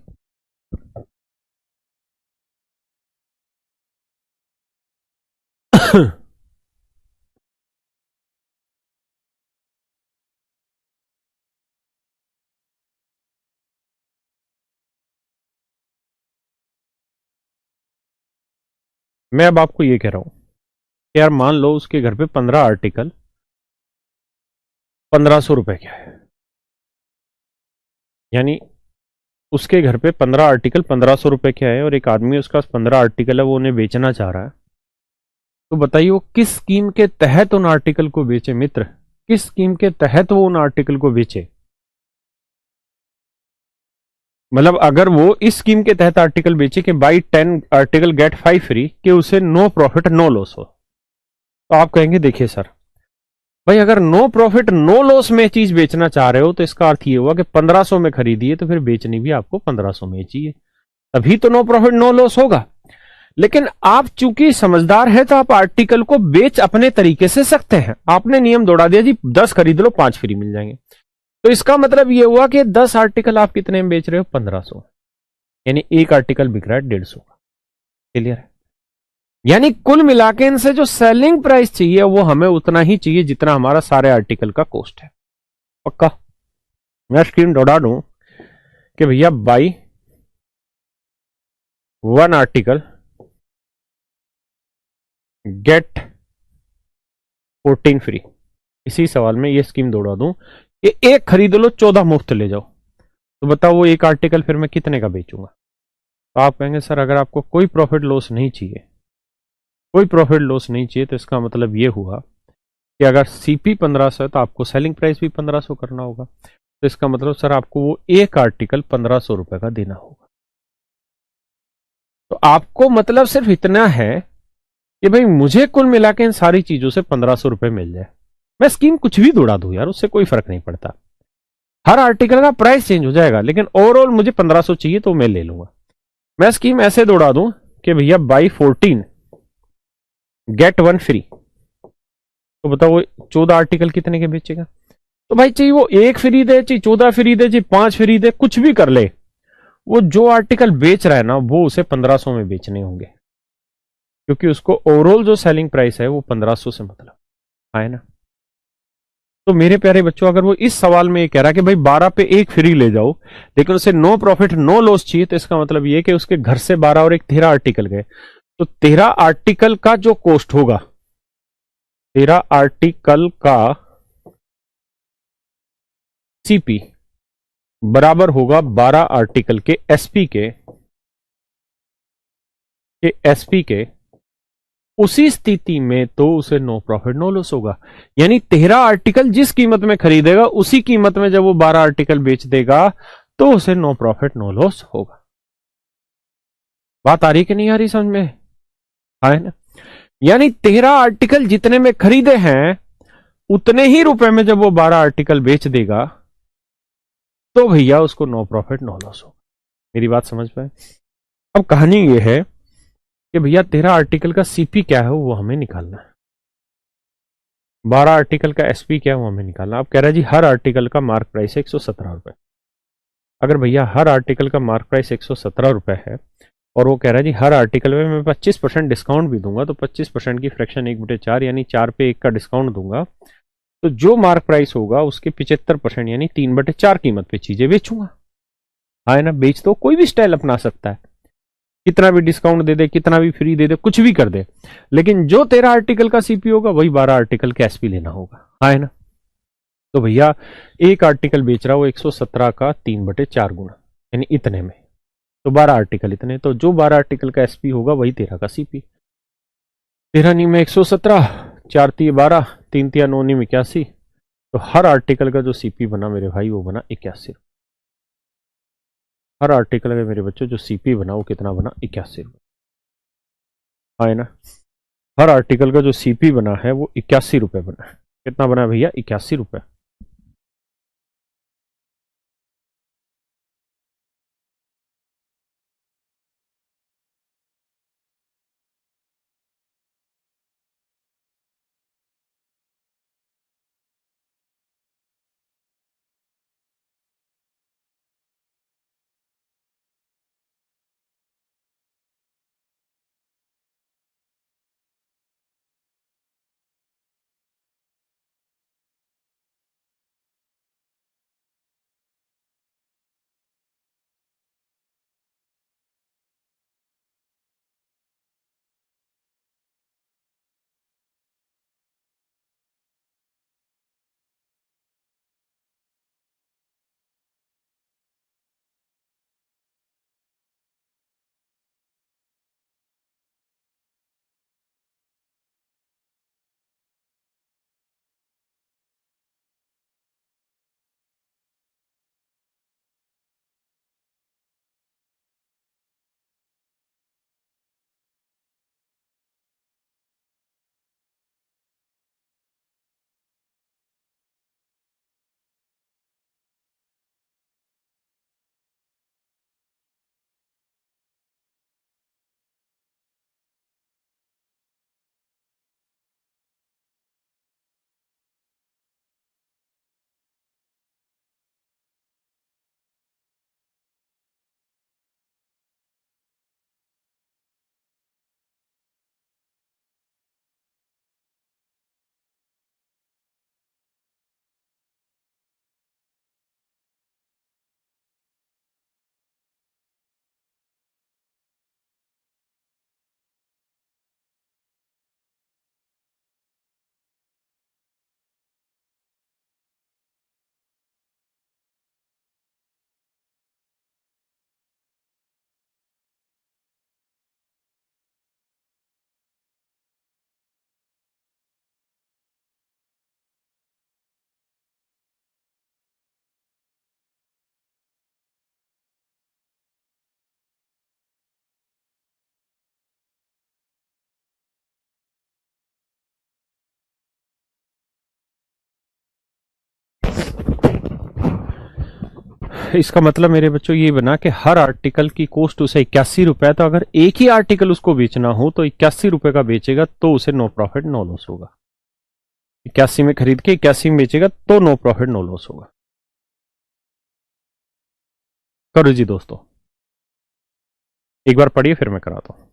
मैं अब आपको ये कह रहा हूं कि यार मान लो उसके घर पे 15 आर्टिकल 1500 रुपए के है, यानी उसके घर पे 15 आर्टिकल 1500 रुपए के है और एक आदमी उसका 15 आर्टिकल है, वो उन्हें बेचना चाह रहा है। तो बताइए वो किस स्कीम के तहत उन आर्टिकल को बेचे मित्र, किस स्कीम के तहत वो उन आर्टिकल को बेचे। मतलब अगर वो इस स्कीम के तहत आर्टिकल बेचे कि बाई 10 आर्टिकल गेट 5 फ्री, कि उसे नो प्रॉफिट नो लॉस हो, तो आप कहेंगे देखिए सर भाई अगर नो प्रॉफिट नो लॉस में चीज बेचना चाह रहे हो तो इसका अर्थ ये हुआ कि 1500 में खरीदी है तो फिर बेचनी भी आपको 1500 में चाहिए, तभी तो नो प्रॉफिट नो लॉस होगा। लेकिन आप चूंकि समझदार है तो आप आर्टिकल को बेच अपने तरीके से सकते हैं। आपने नियम दौड़ा दिया जी 10 खरीद लो 5 फ्री मिल जाएंगे, तो इसका मतलब यह हुआ कि 10 आर्टिकल आप कितने में बेच रहे हो 1500, यानी एक आर्टिकल बिक रहा है 150 का। क्लियर है? यानी कुल मिला के इनसे जो सेलिंग प्राइस चाहिए वो हमें उतना ही चाहिए जितना हमारा सारे आर्टिकल का कॉस्ट है। पक्का? मैं स्क्रीन दौड़ा दूं कि भैया बाई 1 आर्टिकल गेट 14 फ्री, इसी सवाल में ये स्कीम दौड़ा दूं कि एक खरीद लो 14 मुफ्त ले जाओ, तो बताओ वो एक आर्टिकल फिर मैं कितने का बेचूंगा। तो आप कहेंगे सर अगर आपको कोई प्रॉफिट लॉस नहीं चाहिए, कोई प्रॉफिट लॉस नहीं चाहिए, तो इसका मतलब ये हुआ कि अगर सीपी 1500 है तो आपको सेलिंग प्राइस भी 1500 करना होगा, तो इसका मतलब सर आपको वो एक आर्टिकल 1500 रुपए का देना होगा। तो आपको मतलब सिर्फ इतना है कि भाई मुझे कुल मिला के इन सारी चीजों से 1500 रुपए मिल जाए, मैं स्कीम कुछ भी दौड़ा दूं यार उससे कोई फर्क नहीं पड़ता, हर आर्टिकल का प्राइस चेंज हो जाएगा, लेकिन ओवरऑल मुझे 1500 चाहिए तो मैं ले लूंगा। मैं स्कीम ऐसे दौड़ा दूं कि भैया बाई 14 गेट 1 फ्री, तो बताओ वो 14 आर्टिकल कितने के बेचेगा। तो भाई चाहिए वो एक फ्री दे, चाहिए 14 फ्री दे, चाहिए 5 फ्री दे, कुछ भी कर ले, वो जो आर्टिकल बेच रहा है ना वो उसे 1500 में बेचने होंगे, क्योंकि उसको ओवरऑल जो सेलिंग प्राइस है वो 1500 से मतलब है ना। तो मेरे प्यारे बच्चों अगर वो इस सवाल में ये कह रहा है कि भाई 12 पे एक फ्री ले जाओ लेकिन उसे नो प्रॉफिट नो लॉस चाहिए, तो इसका मतलब ये कि उसके घर से 12 और एक 13 आर्टिकल गए, तो 13 आर्टिकल का जो कॉस्ट होगा, 13 आर्टिकल का सीपी बराबर होगा 12 आर्टिकल के एसपी के एसपी के। उसी स्थिति में तो उसे नो प्रॉफिट नो लॉस होगा, यानी 13 आर्टिकल जिस कीमत में खरीदेगा उसी कीमत में जब वो 12 आर्टिकल बेच देगा तो उसे नो प्रॉफिट नो लॉस होगा। बात आ रही कि नहीं आ रही समझ में? है ना? यानी 13 आर्टिकल जितने में खरीदे हैं उतने ही रुपए में जब वो 12 आर्टिकल बेच देगा तो भैया उसको नो प्रॉफिट नो लॉस होगा। मेरी बात समझ पाए? अब कहानी ये है कि भैया 13 आर्टिकल का सीपी क्या है वो हमें निकालना है, 12 आर्टिकल का एसपी क्या है वो हमें निकालना। अब कह रहा है जी हर आर्टिकल का मार्क प्राइस है 117 रुपए। अगर भैया हर आर्टिकल का मार्क प्राइस 117 रुपए है और वो कह रहा है जी हर आर्टिकल में मैं 25% डिस्काउंट भी दूंगा, तो 25% की फ्रैक्शन 1/4 यानी 4 पे 1 का डिस्काउंट दूंगा, तो जो मार्क प्राइस होगा उसके 75% यानी 3/4 कीमत पे चीजें बेचूंगा। हाँ ना, बेच तो कोई भी स्टाइल अपना सकता है, कितना भी डिस्काउंट दे दे, कितना भी फ्री दे दे, कुछ भी कर दे, लेकिन जो 13 आर्टिकल का सीपी होगा वही 12 आर्टिकल का एसपी लेना होगा। हाँ है ना? तो भैया एक आर्टिकल बेच रहा है वो 117 का 3/4 गुना, यानी इतने में तो 12 आर्टिकल इतने, तो जो 12 आर्टिकल का एसपी होगा वही 13 का सीपी। 13 नी में 117, 4 तिया 12, 3 तिया 9 नी में 81। तो हर आर्टिकल का जो सीपी बना मेरे भाई वो बना 81। हर आर्टिकल का मेरे बच्चों जो सीपी बना वो कितना बना? 81 रुपये। हाँ है ना। हर आर्टिकल का जो सीपी बना है वो 81 रुपये बना है। कितना बना भैया? 81 रुपये। इसका मतलब मेरे बच्चों ये बना कि हर आर्टिकल की कॉस्ट उसे 81 रुपए। तो अगर एक ही आर्टिकल उसको बेचना हो तो 81 रुपए का बेचेगा तो उसे नो प्रॉफिट नो लॉस होगा। 81 में खरीद के 81 में बेचेगा तो नो प्रॉफिट नो लॉस होगा। करो जी दोस्तों, एक बार पढ़िए फिर मैं कराता हूं।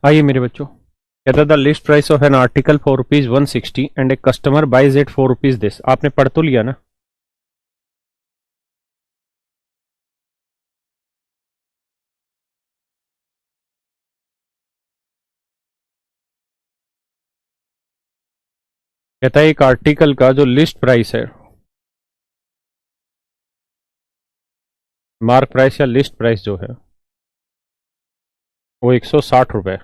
आइए मेरे बच्चों, कहता the list price of an article for rupees 160 and a customer buys it for rupees this. आपने पढ़ तो लिया ना? कहता है एक आर्टिकल का जो लिस्ट प्राइस है, मार्क प्राइस या लिस्ट प्राइस जो है वो 160 रुपए।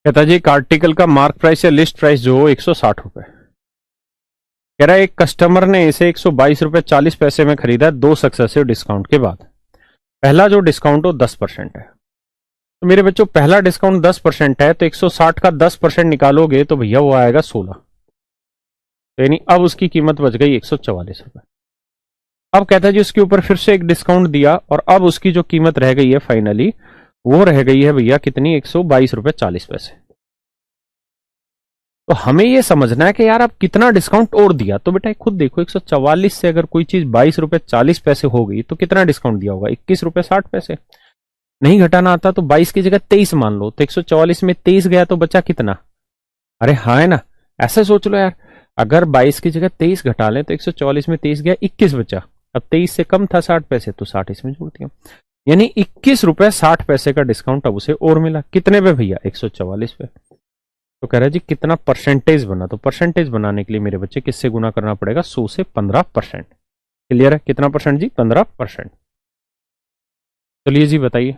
कहता जी एक आर्टिकल का मार्क प्राइस या लिस्ट प्राइस जो हो 160 रुपए। कह रहा है एक कस्टमर ने इसे 122 रुपए 40 पैसे में खरीदा दो सक्सेसिव डिस्काउंट के बाद। पहला जो डिस्काउंट हो 10% है। तो मेरे बच्चों पहला डिस्काउंट 10% है, तो 160 का 10% निकालोगे तो भैया वो आएगा 16। तो यानी अब उसकी कीमत बच गई 144 रुपए। अब कहता है जी उसके ऊपर फिर से एक डिस्काउंट दिया और अब उसकी जो कीमत रह गई है फाइनली वो रह गई है भैया कितनी, 122 रुपए 40 पैसे। तो हमें ये समझना है कि यार अब कितना डिस्काउंट और दिया। तो बेटा खुद देखो 144 से अगर कोई चीज 22 रुपए 40 पैसे हो गई तो कितना डिस्काउंट दिया होगा, 21 रुपए 60 पैसे। नहीं घटाना आता तो 22 की जगह 23 मान लो, तो 144 में 23 गया तो बचा कितना, अरे हाँ है ना, ऐसे सोच लो यार, अगर 22 की जगह 23 घटा लें तो 144 में 23 गया 21 बचा। अब 23 से कम था 60 पैसे तो 60 इसमें जोड़ दिया, यानी 21 रुपए 60 पैसे का डिस्काउंट अब उसे और मिला। कितने पे भैया, 144 पे। तो कह रहा है जी कितना परसेंटेज बना, तो परसेंटेज बनाने के लिए मेरे बच्चे किससे गुना करना पड़ेगा, 100 से 15%। क्लियर है, कितना परसेंट जी, 15%। चलिए जी बताइए।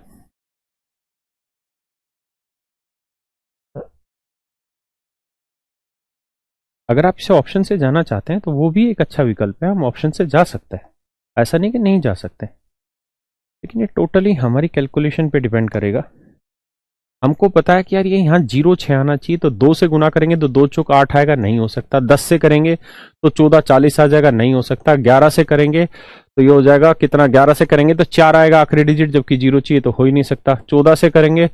अगर आप इसे ऑप्शन से जाना चाहते हैं तो वो भी एक अच्छा विकल्प है, हम ऑप्शन से जा सकते हैं, ऐसा नहीं कि नहीं जा सकते, लेकिन ये टोटली हमारी कैलकुलेशन पे डिपेंड करेगा। हमको पता है कि यार ये यहाँ 0 6 आना चाहिए, तो 2 से गुना करेंगे तो 2 चौक 8 आएगा, नहीं हो सकता। 10 से करेंगे तो 14 40 आ जाएगा, नहीं हो सकता। 11 से करेंगे तो ये हो जाएगा कितना, 11 से करेंगे तो 4 आएगा आखिरी डिजिट, जबकि 0 चाहिए तो हो ही नहीं सकता। 14 से करेंगे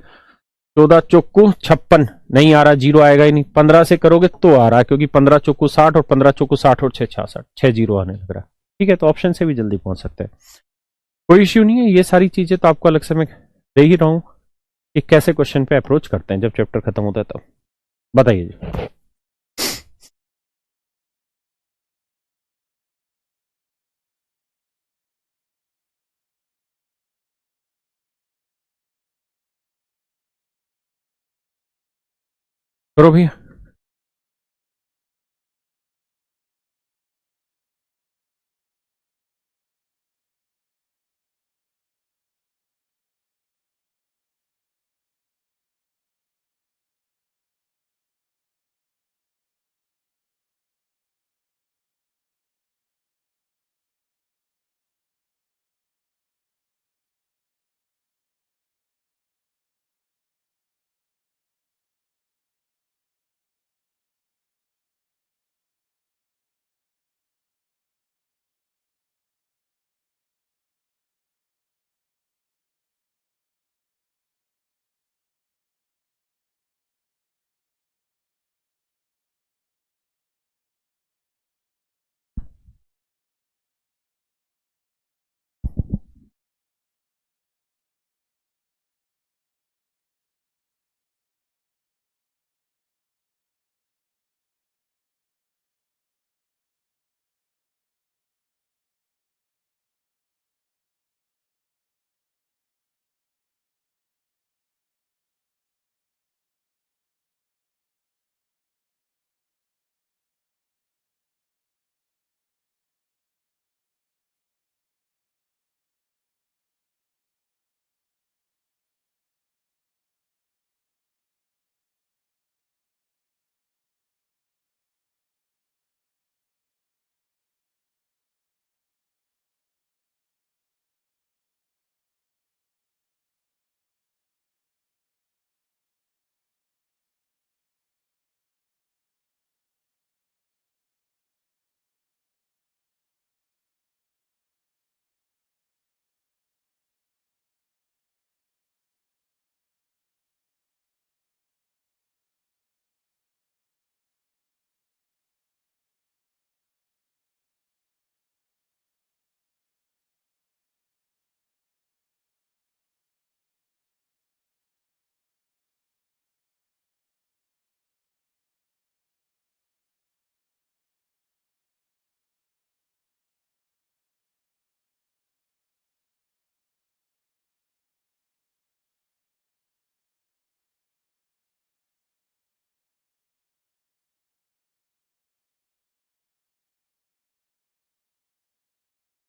14 चौकू 56, नहीं आ रहा, 0 आएगा ही नहीं। 15 से करोगे तो आ रहा है, क्योंकि 15 चौकू 60 और 15 चौकू 60 और 6 66, 6 0 आने लग रहा है। ठीक है, तो ऑप्शन से भी जल्दी पहुंच सकते हैं, कोई इश्यू नहीं है। ये सारी चीजें तो आपको अलग से मैं दे ही रहा हूं कि कैसे क्वेश्चन पे अप्रोच करते हैं जब चैप्टर खत्म होता है तब। बताइए जी। करो भैया।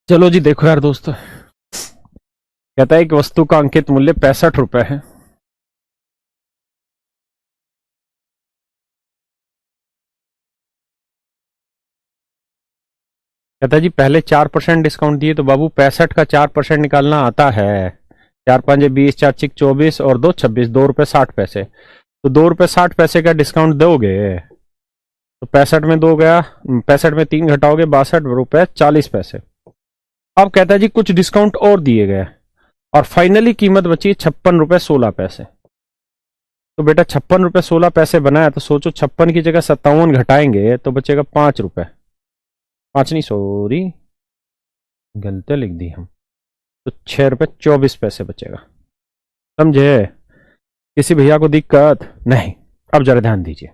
चलो जी देखो यार दोस्तों, कहता है एक वस्तु का अंकित मूल्य 65 रुपए है। कहता है जी पहले 4% डिस्काउंट दिए, तो बाबू 65 का 4% निकालना आता है। 4 5 20, 4 6 24 और 2 26, 2 रुपए 60 पैसे। तो 2 रुपए 60 पैसे का डिस्काउंट दोगे, तो 65 में 2 गया, 65 में 3 घटाओगे 62 रुपए 40 पैसे। अब कहता है जी कुछ डिस्काउंट और दिए गए और फाइनली कीमत बची 56 रुपए 16 पैसे। तो बेटा 56 रुपए 16 पैसे बना है, तो सोचो 56 की जगह 57 घटाएंगे तो बचेगा 5 रुपए, 5 नहीं सॉरी गलती लिख दी हम, तो 6 रुपए 24 पैसे बचेगा। समझे? किसी भैया को दिक्कत नहीं? अब जरा ध्यान दीजिए,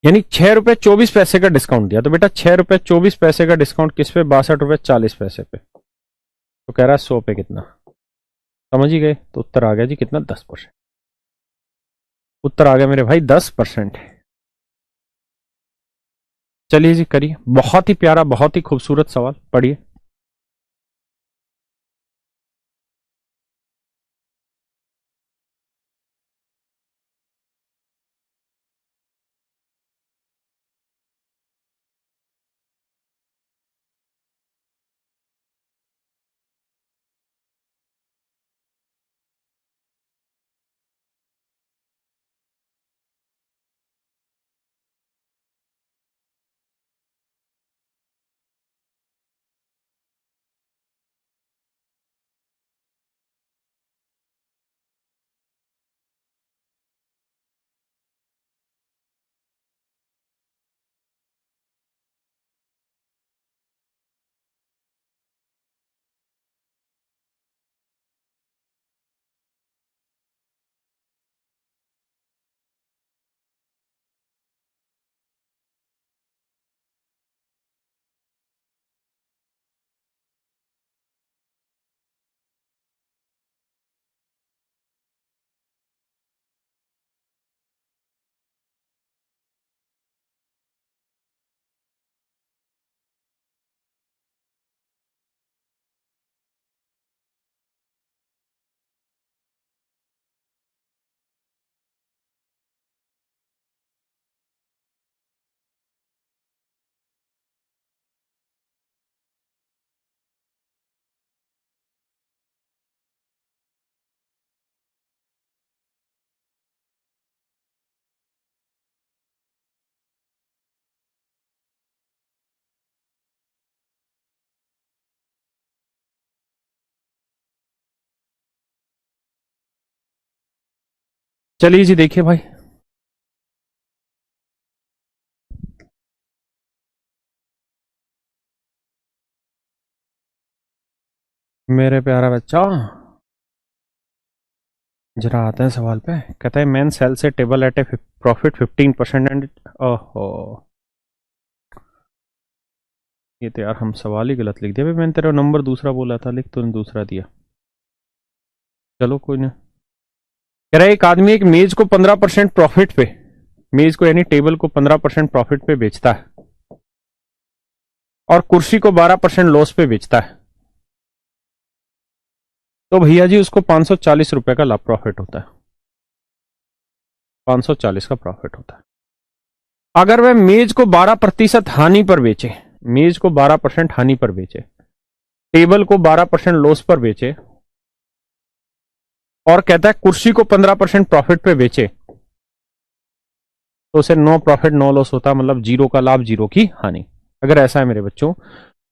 यानी 6 रुपए 24 पैसे का डिस्काउंट दिया, तो बेटा 6 रुपए 24 पैसे का डिस्काउंट किस पे? 62 रुपए 40 पैसे पे। तो कह रहा है 100 पे कितना? समझ ही गए? तो उत्तर आ गया जी कितना? 10%। उत्तर आ गया मेरे भाई 10%। चलिए जी करिए, बहुत ही प्यारा बहुत ही खूबसूरत सवाल, पढ़िए। चलिए जी देखिए भाई, मेरे प्यारा बच्चा जरा आते हैं सवाल पे। कहता है मैन सेल से table at a profit 15% and ओहो, ये तो यार हम सवाल ही गलत लिख दिया भाई। मैंने तेरा नंबर दूसरा बोला था, लिख तूने दूसरा दिया। चलो कोई नहीं। कह रहा है एक आदमी एक मेज को 15% प्रॉफिट पे, मेज को यानी टेबल को 15% प्रॉफिट पे बेचता है और कुर्सी को 12% लॉस पे बेचता है, तो भैया जी उसको 540 रुपए का लाभ प्रॉफिट होता है, 540 का प्रॉफिट होता है। अगर वह मेज को 12% हानि पर बेचे, मेज को 12% हानि पर बेचे, टेबल को 12% लॉस पर बेचे और कहता है कुर्सी को 15% प्रॉफिट पे बेचे, तो उसे नो प्रॉफिट नो लॉस होता है, मतलब 0 का लाभ 0 की हानि। अगर ऐसा है मेरे बच्चों तो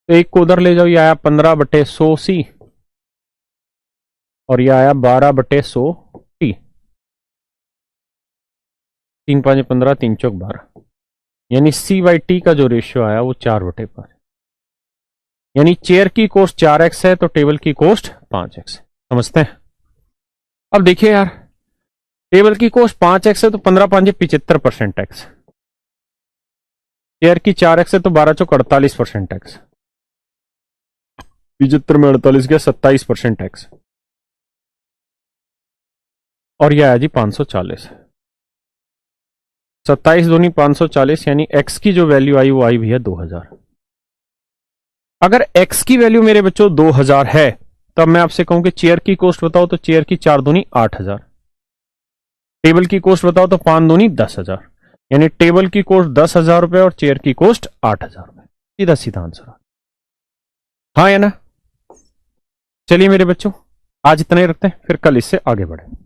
एक को उधर ले जाओ, ये आया 15/100 सी और यह आया 12/100 टी, 3 5 15 3 चौक 12, यानी C/T का जो रेशियो आया वो 4/5, यानी चेयर की कॉस्ट 4x है तो टेबल की कॉस्ट 5x। समझते हैं? अब देखिए यार, टेबल की कॉस्ट 5x है तो 15 5 75% टैक्स, चेयर की 4x है तो 12 चौक 48% टैक्स, 75 में 48 गया 27% टैक्स, और यह आया जी 540, 27 दूनी 540, यानी x की जो वैल्यू आई वो आई भैया 2000। अगर x की वैल्यू मेरे बच्चों 2000 है तब मैं आपसे कहूं कि चेयर की कॉस्ट बताओ, तो चेयर की 4 दूनी 8000, टेबल की कॉस्ट बताओ तो 5 दूनी 10,000, यानी टेबल की कॉस्ट 10,000 रुपए और चेयर की कॉस्ट 8,000 रुपए। सीधा सीधा आंसर। हाँ या ना? चलिए मेरे बच्चों आज इतना ही रखते हैं, फिर कल इससे आगे बढ़े।